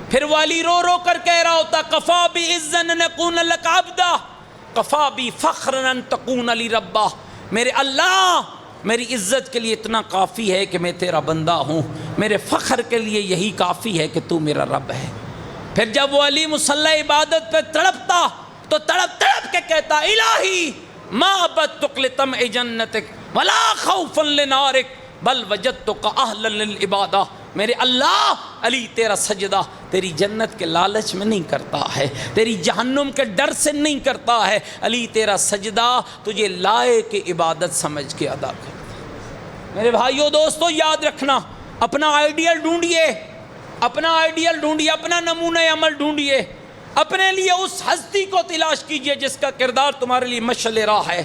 پھر وہ علی رو رو کر کہہ رہا ہوتا، کفا بی عزن نکون لک عبدا کفا بی فخرا ان تکون علی ربا۔ میرے اللہ، میری عزت کے لیے اتنا کافی ہے کہ میں تیرا بندہ ہوں، میرے فخر کے لیے یہی کافی ہے کہ تو میرا رب ہے۔ پھر جب وہ علی مصلی عبادت پہ تڑپتا تو تڑپ تڑپ کے کہتا، الہی ما عبدتک لطمع جنتک ولا خوفا لنارک بل وجدتک اہلا للعبادہ۔ میرے اللہ، علی تیرا سجدہ تیری جنت کے لالچ میں نہیں کرتا ہے، تیری جہنم کے ڈر سے نہیں کرتا ہے، علی تیرا سجدہ تجھے لائق عبادت سمجھ کے ادا کرتا۔ میرے بھائیو دوستو، یاد رکھنا، اپنا آئیڈیل ڈھونڈیے، اپنا آئیڈیل ڈھونڈیے، اپنا نمونہ عمل ڈھونڈیے، اپنے لیے اس ہستی کو تلاش کیجئے جس کا کردار تمہارے لیے مشعل راہ ہے۔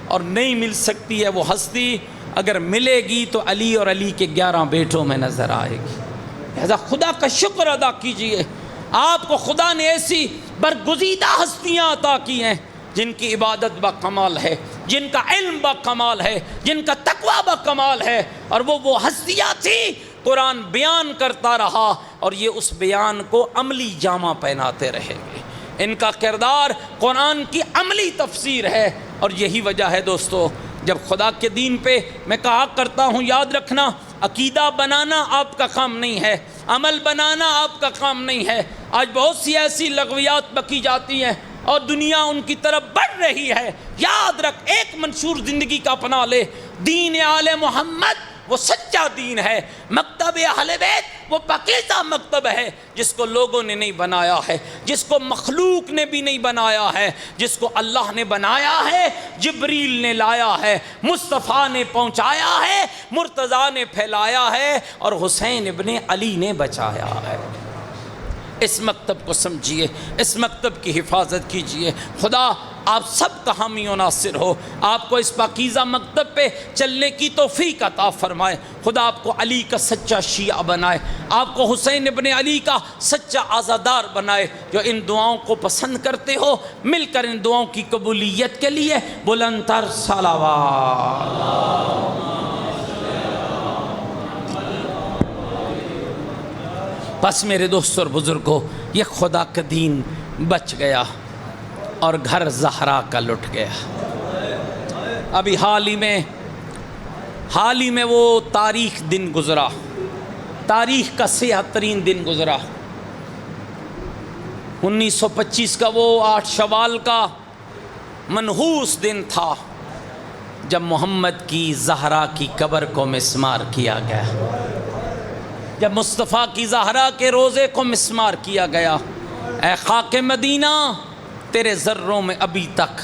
اور نہیں مل سکتی ہے وہ ہستی، اگر ملے گی تو علی اور علی کے 11 بیٹوں میں نظر آئے گی۔ لہذا خدا کا شکر ادا کیجئے، آپ کو خدا نے ایسی برگزیدہ ہستیاں عطا کی ہیں جن کی عبادت با کمال ہے، جن کا علم با کمال ہے، جن کا تقوی با کمال ہے، اور وہ ہستیاں تھیں۔ قرآن بیان کرتا رہا اور یہ اس بیان کو عملی جامہ پہناتے رہے گے۔ ان کا کردار قرآن کی عملی تفسیر ہے، اور یہی وجہ ہے دوستو، جب خدا کے دین پہ میں کہا کرتا ہوں، یاد رکھنا، عقیدہ بنانا آپ کا کام نہیں ہے، عمل بنانا آپ کا کام نہیں ہے۔ آج بہت سی ایسی لغویات بکی جاتی ہیں اور دنیا ان کی طرف بڑھ رہی ہے۔ یاد رکھ، ایک منشور زندگی کا اپنا لے، دین آل محمد وہ سچا دین ہے، مکتب اہل بیت وہ پاکیزہ مکتب ہے، جس کو لوگوں نے نہیں بنایا ہے، جس کو مخلوق نے بھی نہیں بنایا ہے، جس کو اللہ نے بنایا ہے، جبریل نے لایا ہے، مصطفیٰ نے پہنچایا ہے، مرتضیٰ نے پھیلایا ہے، اور حسین ابن علی نے بچایا ہے۔ اس مکتب کو سمجھیے، اس مکتب کی حفاظت کیجیے۔ خدا آپ سب کا حامی و ناصر ہو، آپ کو اس پاکیزہ مکتب پہ چلنے کی توفیق عطا فرمائے۔ خدا آپ کو علی کا سچا شیعہ بنائے، آپ کو حسین ابن علی کا سچا عزادار بنائے۔ جو ان دعاؤں کو پسند کرتے ہو، مل کر ان دعاؤں کی قبولیت کے لیے بلند تر صلوات۔ بس میرے دوستوں اور بزرگوں، یہ خدا کا دین بچ گیا اور گھر زہرا کا لٹ گیا۔ ابھی حال ہی میں وہ تاریخ دن گزرا، تاریخ کا سیاہ ترین دن گزرا، 1925 کا وہ 8 شوال کا منحوس دن تھا جب محمد کی زہرا کی قبر کو مسمار کیا گیا، جب مصطفیٰ کی زہرا کے روزے کو مسمار کیا گیا۔ اے خاک مدینہ، تیرے ذروں میں ابھی تک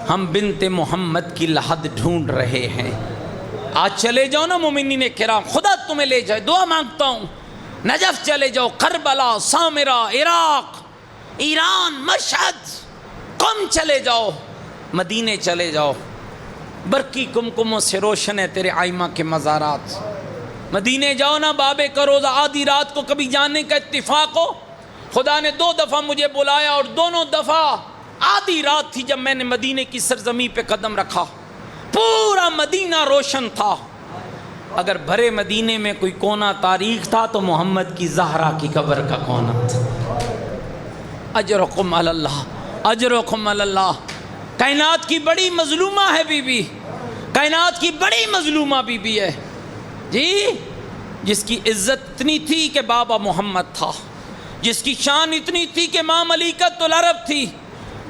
ہم بنت محمد کی لحد ڈھونڈ رہے ہیں۔ آج چلے جاؤ نا مومنین کرام، خدا تمہیں لے جائے، دعا مانگتا ہوں، نجف چلے جاؤ، کربلا، سامرہ، عراق، ایران، مشہد، قم چلے جاؤ، مدینے چلے جاؤ، برقی کمکموں سے روشن ہے تیرے آئمہ کے مزارات۔ مدینے جاؤ نا بابے کا روزہ آدھی رات کو کبھی جانے کا اتفاق ہو؟ خدا نے 2 دفعہ مجھے بلایا اور دونوں دفعہ آدھی رات تھی جب میں نے مدینے کی سرزمین پہ قدم رکھا، پورا مدینہ روشن تھا۔ اگر بھرے مدینے میں کوئی کونا تاریخ تھا تو محمد کی زہرا کی قبر کا کونا تھا۔ اجرکم علی اللہ، اجرکم علی اللہ۔ کائنات کی بڑی مظلومہ ہے بی بی، کائنات کی بڑی مظلومہ بی بی ہے جی، جس کی عزت اتنی تھی کہ بابا محمد تھا، جس کی شان اتنی تھی کہ ماں ملکۃ العرب تھی،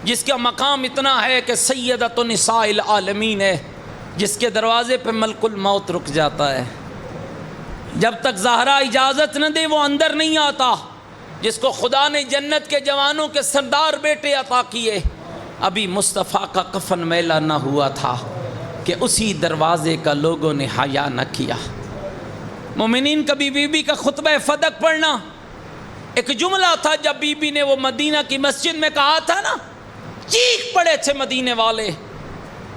جس کا مقام اتنا ہے کہ سیدۃ نساء العالمین ہے، جس کے دروازے پہ ملک الموت رک جاتا ہے، جب تک زہرا اجازت نہ دے وہ اندر نہیں آتا، جس کو خدا نے جنت کے جوانوں کے سردار بیٹے عطا کیے، ابھی مصطفیٰ کا کفن میلا نہ ہوا تھا کہ اسی دروازے کا لوگوں نے حیا نہ کیا۔ مومنین کبھی بی بی کا خطبہ فدق پڑھنا، ایک جملہ تھا جب بی بی نے وہ مدینہ کی مسجد میں کہا تھا نا، چیخ پڑے تھے مدینے والے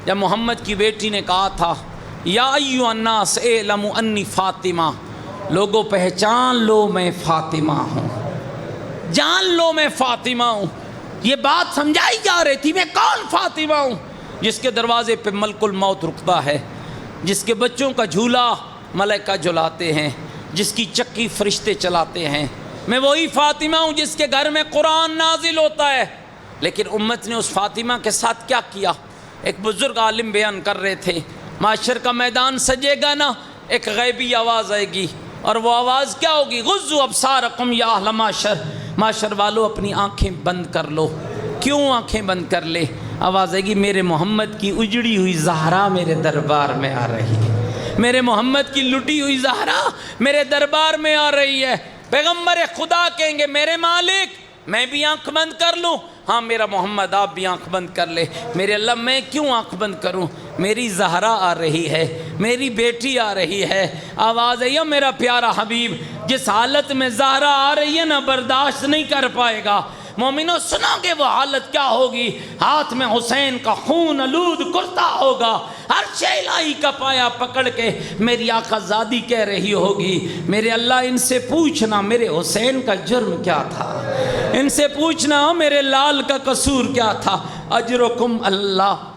جب محمد کی بیٹی نے کہا تھا یا ایھا الناس اعلموا انی فاطمہ، لوگوں پہچان لو میں فاطمہ ہوں، جان لو میں فاطمہ ہوں۔ یہ بات سمجھائی جا رہی تھی میں کون فاطمہ ہوں، جس کے دروازے پہ ملک الموت رکتا ہے، جس کے بچوں کا جھولا ملائکہ جلاتے ہیں، جس کی چکی فرشتے چلاتے ہیں۔ میں وہی فاطمہ ہوں جس کے گھر میں قرآن نازل ہوتا ہے۔ لیکن امت نے اس فاطمہ کے ساتھ کیا کیا؟ ایک بزرگ عالم بیان کر رہے تھے، معاشر کا میدان سجے گا نا، ایک غیبی آواز آئے گی، اور وہ آواز کیا ہوگی؟ غضوا ابصارکم یا اہل معشر، معاشر والو اپنی آنکھیں بند کر لو۔ کیوں آنکھیں بند کر لے؟ آواز آئے گی میرے محمد کی اجڑی ہوئی زہرا میرے دربار میں آ رہی ہے، میرے محمد کی لٹی ہوئی زہرا میرے دربار میں آ رہی ہے۔ پیغمبر خدا کہیں گے میرے مالک میں بھی آنکھ بند کر لوں؟ ہاں میرا محمد آپ بھی آنکھ بند کر لے۔ میرے اللہ میں کیوں آنکھ بند کروں؟ میری زہرا آ رہی ہے، میری بیٹی آ رہی ہے۔ آواز ہے یا میرا پیارا حبیب جس حالت میں زہرا آ رہی ہے نا برداشت نہیں کر پائے گا۔ مومنوں سنو گے وہ حالت کیا ہوگی؟ ہاتھ میں حسین کا خون آلود کرتا ہوگا، ہر شے الہی کا پایا پکڑ کے میری آقا زادی کہہ رہی ہوگی میرے اللہ ان سے پوچھنا میرے حسین کا جرم کیا تھا، ان سے پوچھنا میرے لال کا قصور کیا تھا۔ اجرکم اللہ،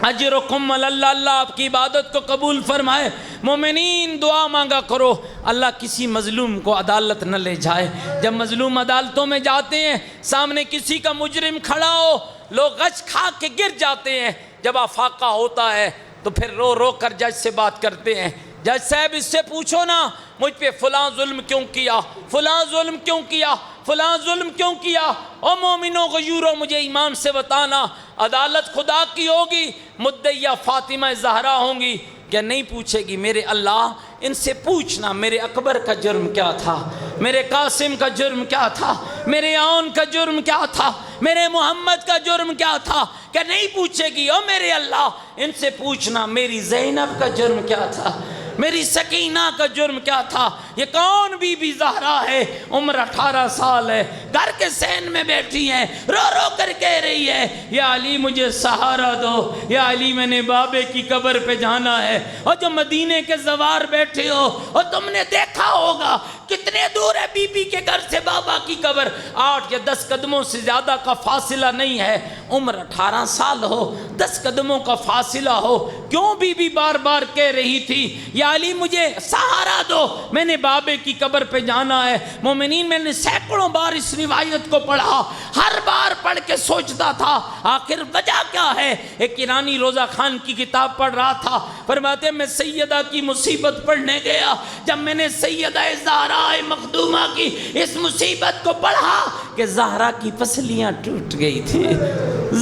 اجرکم اللہ، اللہ آپ کی عبادت کو قبول فرمائے۔ مومنین دعا مانگا کرو اللہ کسی مظلوم کو عدالت نہ لے جائے۔ جب مظلوم عدالتوں میں جاتے ہیں سامنے کسی کا مجرم کھڑا ہو، لوگ غش کھا کے گر جاتے ہیں، جب آفاقہ ہوتا ہے تو پھر رو رو کر جج سے بات کرتے ہیں، جج صاحب اس سے پوچھو نا مجھ پہ فلاں ظلم کیوں کیا، فلاں ظلم کیوں کیا، فلاں ظلم کیوں کیا۔ او مومنوں غیورو مجھے ایمان سے بتانا عدالت خدا کی ہوگی، مدعیہ فاطمہ زہرا ہوں گی کیا نہیں پوچھے گی میرے اللہ ان سے پوچھنا میرے اکبر کا جرم کیا تھا، میرے قاسم کا جرم کیا تھا، میرے آن کا جرم کیا تھا، میرے محمد کا جرم کیا تھا؟ کہ نہیں پوچھے گی او میرے اللہ ان سے پوچھنا میری زینب کا جرم کیا تھا، میری سکینہ کا جرم کیا تھا۔ یہ کون بی بی زہرا ہے؟ عمر 18 سال ہے، گھر کے سین میں بیٹھی ہیں، رو رو کر کہہ رہی ہے یا علی مجھے سہارا دو، یا علی میں نے بابے کی قبر پہ جانا ہے۔ اور جو مدینے کے زوار بیٹھے ہو اور تم نے دیکھا ہوگا کتنے دور ہے بی بی کے گھر سے بابا کی قبر، 8 یا 10 قدموں سے زیادہ کا فاصلہ نہیں ہے۔ عمر 18 سال ہو، 10 قدموں کا فاصلہ ہو، کیوں بی بی بار بار کہہ رہی تھی یا علی مجھے سہارا دو، میں نے بابے کی قبر پہ جانا ہے۔ مومنین میں نے سینکڑوں بار اس روایت کو پڑھا، ہر بار پڑھ کے سوچتا تھا آخر وجہ کیا ہے۔ ایک ایرانی روزہ خان کی کتاب پڑھ رہا تھا، فرماتے میں سیدہ کی مصیبت پڑھنے گیا، جب میں نے سیدہ زہرا مخدومہ کی اس مصیبت کو پڑھا کہ زہرا کی پسلیاں ٹوٹ گئی تھی،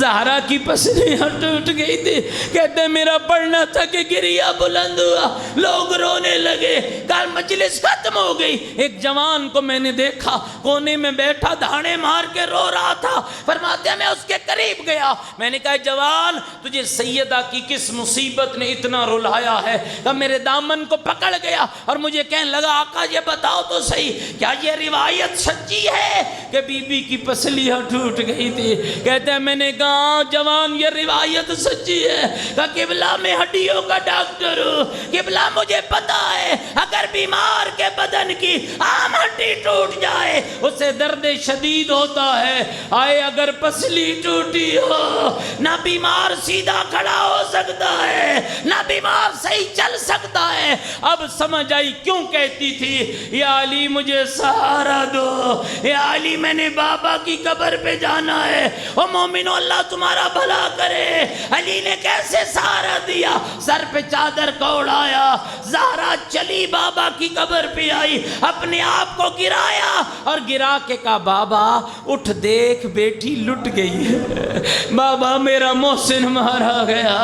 زہرا کی پسلیاں ٹوٹ گئی تھی۔ کہتے میرا پڑھنا تھا کہ گریا بلند ہوا، لوگ رونے لگے، کل مجلس ختم ہو گئی۔ ایک جوان کو میں نے دیکھا کونے میں بیٹھا دھاڑے مار کے رو رہا تھا، فرماتے ہیں میں اس کے قریب گیا، میں نے کہا جوان تجھے سیدہ کی کس مصیبت نے اتنا رلایا ہے؟ تب میرے دامن کو پکڑ گیا اور مجھے کہنے لگا آقا یہ بتاؤ تو صحیح کیا یہ روایت سچی ہے کہ بی بی کی پسلیاں ٹوٹ گئی تھی؟ کہتے ہیں میں نے کہا جوان یہ روایت سچی ہے کہ قبلہ میں ہڈیوں کا ڈاکٹر ہوں، قبلہ مجھے پتا ہے اگر بیمار کے بدن کی عام ہڈی ٹوٹ جائے اسے درد شدید ہوتا ہے، آئے اگر پسلی ٹوٹی ہو نہ بیمار سیدھا کھڑا ہو سکتا ہے نہ بیمار صحیح چل سکتا ہے۔ اب سمجھ آئی کیوں کہتی تھی یا علی مجھے سہارا دو، یا علی میں نے بابا کی قبر پہ جانا ہے۔ او مومنو اللہ تمہارا بھلا کرے، علی نے کیسے سہارا دیا، سر پہ چادر کو اڑایا، زہرا چلی بابا کی قبر پہ آئی، اپنے آپ کو گرایا اور گرا کے کہا بابا اٹھ دیکھ بیٹی لٹ گئی ہے، بابا میرا محسن مارا گیا،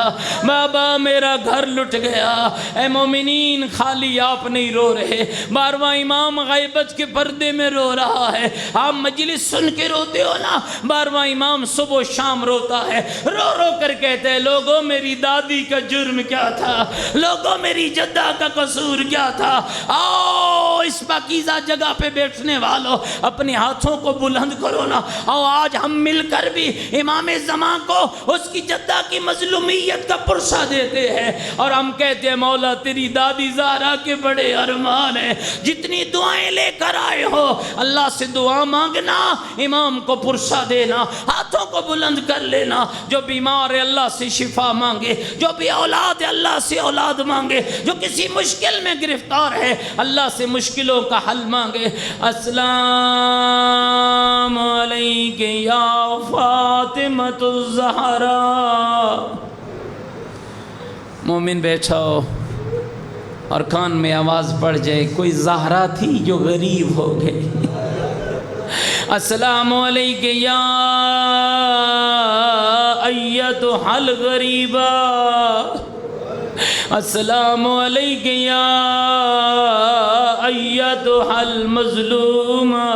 بابا میرا گھر لٹ گیا۔ اے مومنین خالی آپ نہیں رو رہے، 12واں امام غیبت کے پردے میں رو رہا ہے، آپ مجلس سن کے روتے ہو نا، 12واں امام صبح و شام روتا ہے، رو رو کر کہتے ہیں لوگوں میری دادی کا جرم کیا تھا، لوگوں میری جدہ کا قصور کیا تھا۔ آؤ اس پاکیزہ جگہ پہ بیٹھنے والوں اپنے ہاتھوں کو بلند کرو نا، آؤ آج ہم مل کر بھی امام زمان کو اس کی جدہ کی مظلومیت کا پرسہ دیتے ہیں، اور ہم کہتے ہیں مولا تیری دادی زہرا کے بڑے ارمان ہیں، جتنی دعائیں لے کر آئے ہو اللہ سے دعا مانگنا، امام کو پرسہ دینا، ہاتھوں کو بلند کر لینا، جو بیمار ہے اللہ سے شفا مانگے، جو بھی اولاد ہے اللہ سے اولاد مانگے، جو کسی مشکل میں گرفتار ہے اللہ سے مشکلوں کا حل مانگے۔ السلام علیک یا فاطمۃ الزہرا۔ مومن بیٹھا ہو اور کان میں آواز پڑ جائے کوئی زہرا تھی جو غریب ہو گئی۔ السلام علیک یا ایتھا الغریبہ، السلام علیک یا ایتھا المظلومہ۔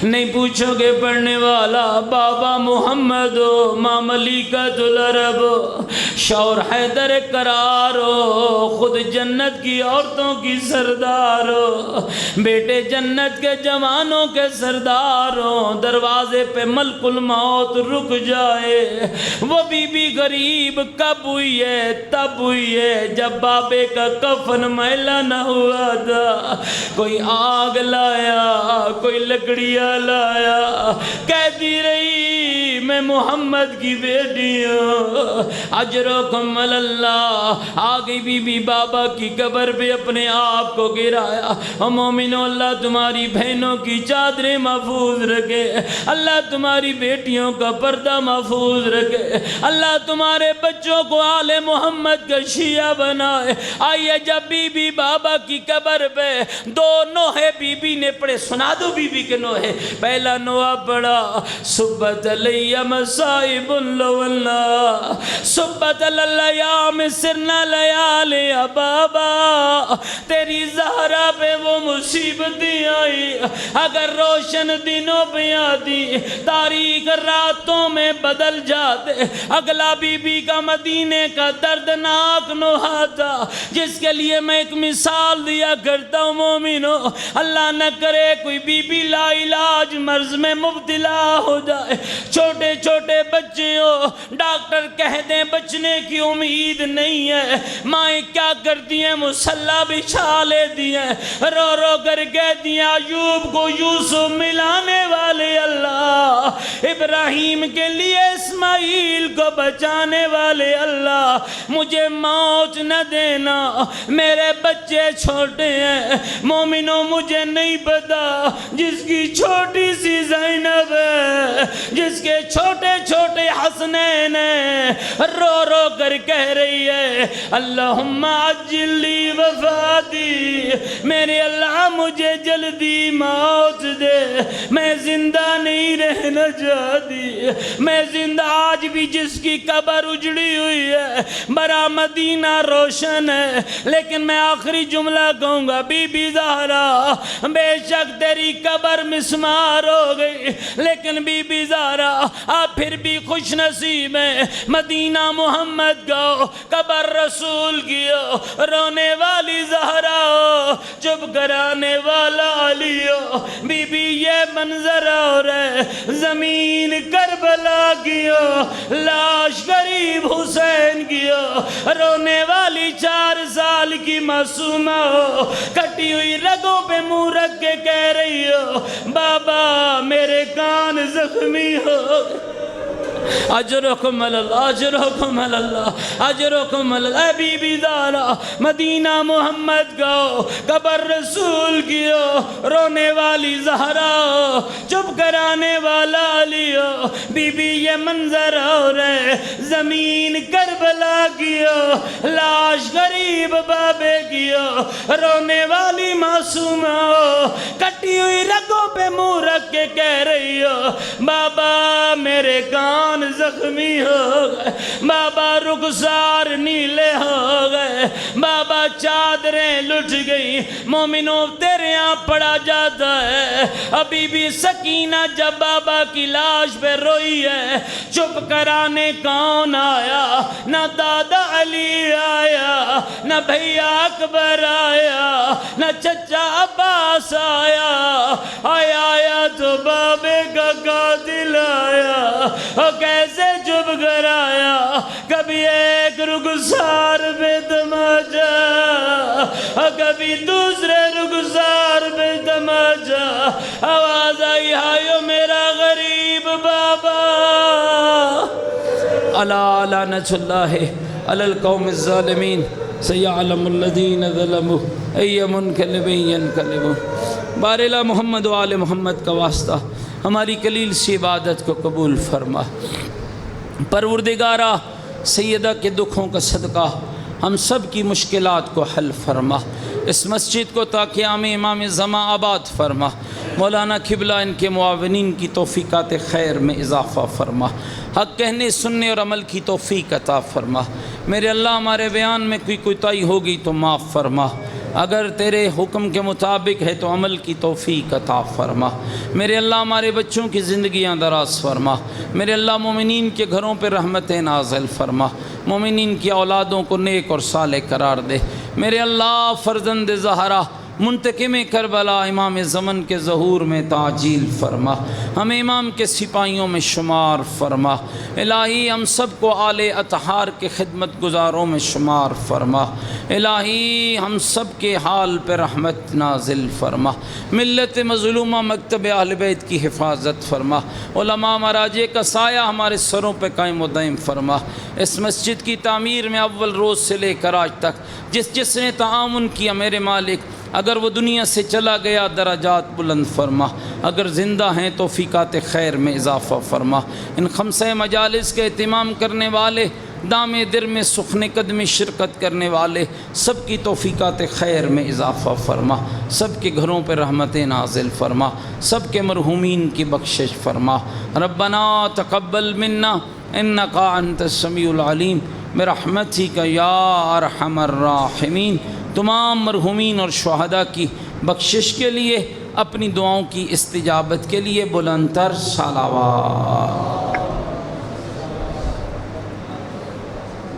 نہیں پوچھو گے پڑھنے والا بابا محمد ہو، ماں ملکۃ العرب ہو، شور حیدر قرار ہو، خود جنت کی عورتوں کی سردار ہو، بیٹے جنت کے جوانوں کے سردار ہو، دروازے پہ ملک الموت رک جائے، وہ بی بی غریب کب ہوئی ہے؟ تب ہوئی ہے جب بابے کا کفن میلا نہ ہوا تھا، کوئی آگ لایا کوئی لکڑیاں لایا، کہتی رہی میں محمد کی بیٹی ہوں، اجرکم علی اللہ۔ آ گئی بی بی بابا کی قبر پہ اپنے آپ کو گرایا۔ اور مومنو اللہ تمہاری بہنوں کی چادریں محفوظ رکھے، اللہ تمہاری بیٹیوں کا پردہ محفوظ رکھے، اللہ تمہارے بچوں کو آل محمد کا شیعہ بنائے۔ آئیے جب بی بی بابا کی قبر پہ دو نوحے بی بی نے پڑھے، سنا دو بی بی کے نوحے۔ پہلا نوحہ پڑھا صبت علی مصائب لولنا، صبت اللیام سرنا لیالی بابا، تیری زہرا پہ وہ مصیبتیں آئی، اگر روشن دنوں پہ آتی تاریک راتوں میں بدل جاتے۔ اگلا بی بی کا مدینے کا دردناک نوحہ تھا جس کے لیے میں ایک مثال دیا کرتا ہوں مومنو، اللہ نہ کرے کوئی بی بی لا علاج مرض میں مبتلا ہو جائے، چھوٹے چھوٹے بچے ہو، ڈاکٹر کہہ دیں بچنے کی امید نہیں ہے، مائیں کیا کرتی ہیں مصلی بچھا لیتی ہیں، رو رو کر کہتی ہیں ایوب کو یوسف ملانے والے اللہ، ابراہیم کے لیے اسماعیل کو بچانے والے اللہ، مجھے موت نہ دینا، میرے بچے چھوٹے ہیں۔ مومنوں مجھے نہیں پتا جس کی چھوٹی سی زینب ہے، جس کے چھوٹے چھوٹے حسنین ہیں، رو رو کر کہہ رہی ہے اللہم عجل لی وفاتی، میرے اللہ مجھے جلدی موت دے، میں زندہ نہیں رہنا چاہتی، میں زندہ آج بھی جس کی قبر اجڑی ہوئی ہے برا مدینہ روشن ہے، لیکن میں آخری جملہ کہوں گا بی بی زہرا بے شک تیری قبر مسمار ہو گئی، لیکن بی بی زہرا آپ پھر بھی خوش نصیب ہے مدینہ محمد گو قبر رسول کی ہو رونے والی زہرا ہو چپ کرانے والا علی ہو بی بی یہ منظر اور ہے زمین کربلا کی ہو لاش غریب حسین کی ہو رونے والی 4 سال کی معصومہ ہو کٹی ہوئی رگوں پہ منہ رکھ کے کہہ رہی ہو بابا میرے کان زخمی ہو اجرکم اللہ اجرکم اللہ اجرکم اللہ اے بی بی زہرا مدینہ محمد گو قبر رسول کی ہو رونے والی زہرا ہو چپ کرانے والا علی ہو بی بی یہ منظر ہو رہے زمین کربلا کی ہو لاش غریب بابے کی ہو رونے والی معصوم ہو کٹی ہوئی رگوں پہ منہ رکھ کے کہہ رہی ہو بابا میرے کان زخمی ہو گئے بابا رخسار نیلے ہو گئے بابا چادریں لٹ گئی مومنوں تیرے یہاں پڑا جاتا ہے ابھی بھی سکینہ جب بابا کی لاش پہ روئی ہے چپ کرانے کون آیا نہ دادا علی آیا نہ بھیا اکبر آیا نہ چچا عباس آیا آیا تو بابے کا قاتل آیا کیسے چپ کر آیا کبھی ایک رخسار پہ تماچا کبھی دوسرے رخسار پہ تماچا آواز آئی ہائیو میرا غریب بابا الا لعنت اللہ علی القوم الظالمین سیعلم الذین ظلموا ای منقلب ینقلبون بارلہ محمد و آل محمد کا واسطہ ہماری قلیل سی عبادت کو قبول فرما پروردگارہ سیدہ کے دکھوں کا صدقہ ہم سب کی مشکلات کو حل فرما اس مسجد کو تا قیام امام زمان آباد فرما مولانا قبلہ ان کے معاونین کی توفیقات خیر میں اضافہ فرما حق کہنے سننے اور عمل کی توفیق عطا فرما میرے اللہ ہمارے بیان میں کوئی کوتاہی ہوگی تو معاف فرما اگر تیرے حکم کے مطابق ہے تو عمل کی توفیق عطا فرما میرے اللہ ہمارے بچوں کی زندگیاں دراز فرما میرے اللہ مومنین کے گھروں پہ رحمت نازل فرما مومنین کی اولادوں کو نیک اور صالح قرار دے میرے اللہ فرزند زہرا منتقم کربلا امام زمن کے ظہور میں تعجیل فرما ہمیں امام کے سپاہیوں میں شمار فرما الہی ہم سب کو آل اطہار کے خدمت گزاروں میں شمار فرما الہی ہم سب کے حال پہ رحمت نازل فرما ملت مظلومہ مکتب اہل بیت کی حفاظت فرما علماء مراجع کا سایہ ہمارے سروں پہ قائم و دائم فرما اس مسجد کی تعمیر میں اول روز سے لے کر آج تک جس نے تعاون کیا میرے مالک اگر وہ دنیا سے چلا گیا درجات بلند فرما اگر زندہ ہیں توفیقات خیر میں اضافہ فرما ان خمسہ مجالس کے اہتمام کرنے والے دام در میں سخن قدمی شرکت کرنے والے سب کی توفیقات خیر میں اضافہ فرما سب کے گھروں پہ رحمت نازل فرما سب کے مرحومین کی بخشش فرما ربنا تقبل منا انکا انت السمیع العلیم برحمتک یا ارحم الراحمین تمام مرحومین اور شہداء کی بخشش کے لیے اپنی دعاؤں کی استجابت کے لیے بلند تر صلوات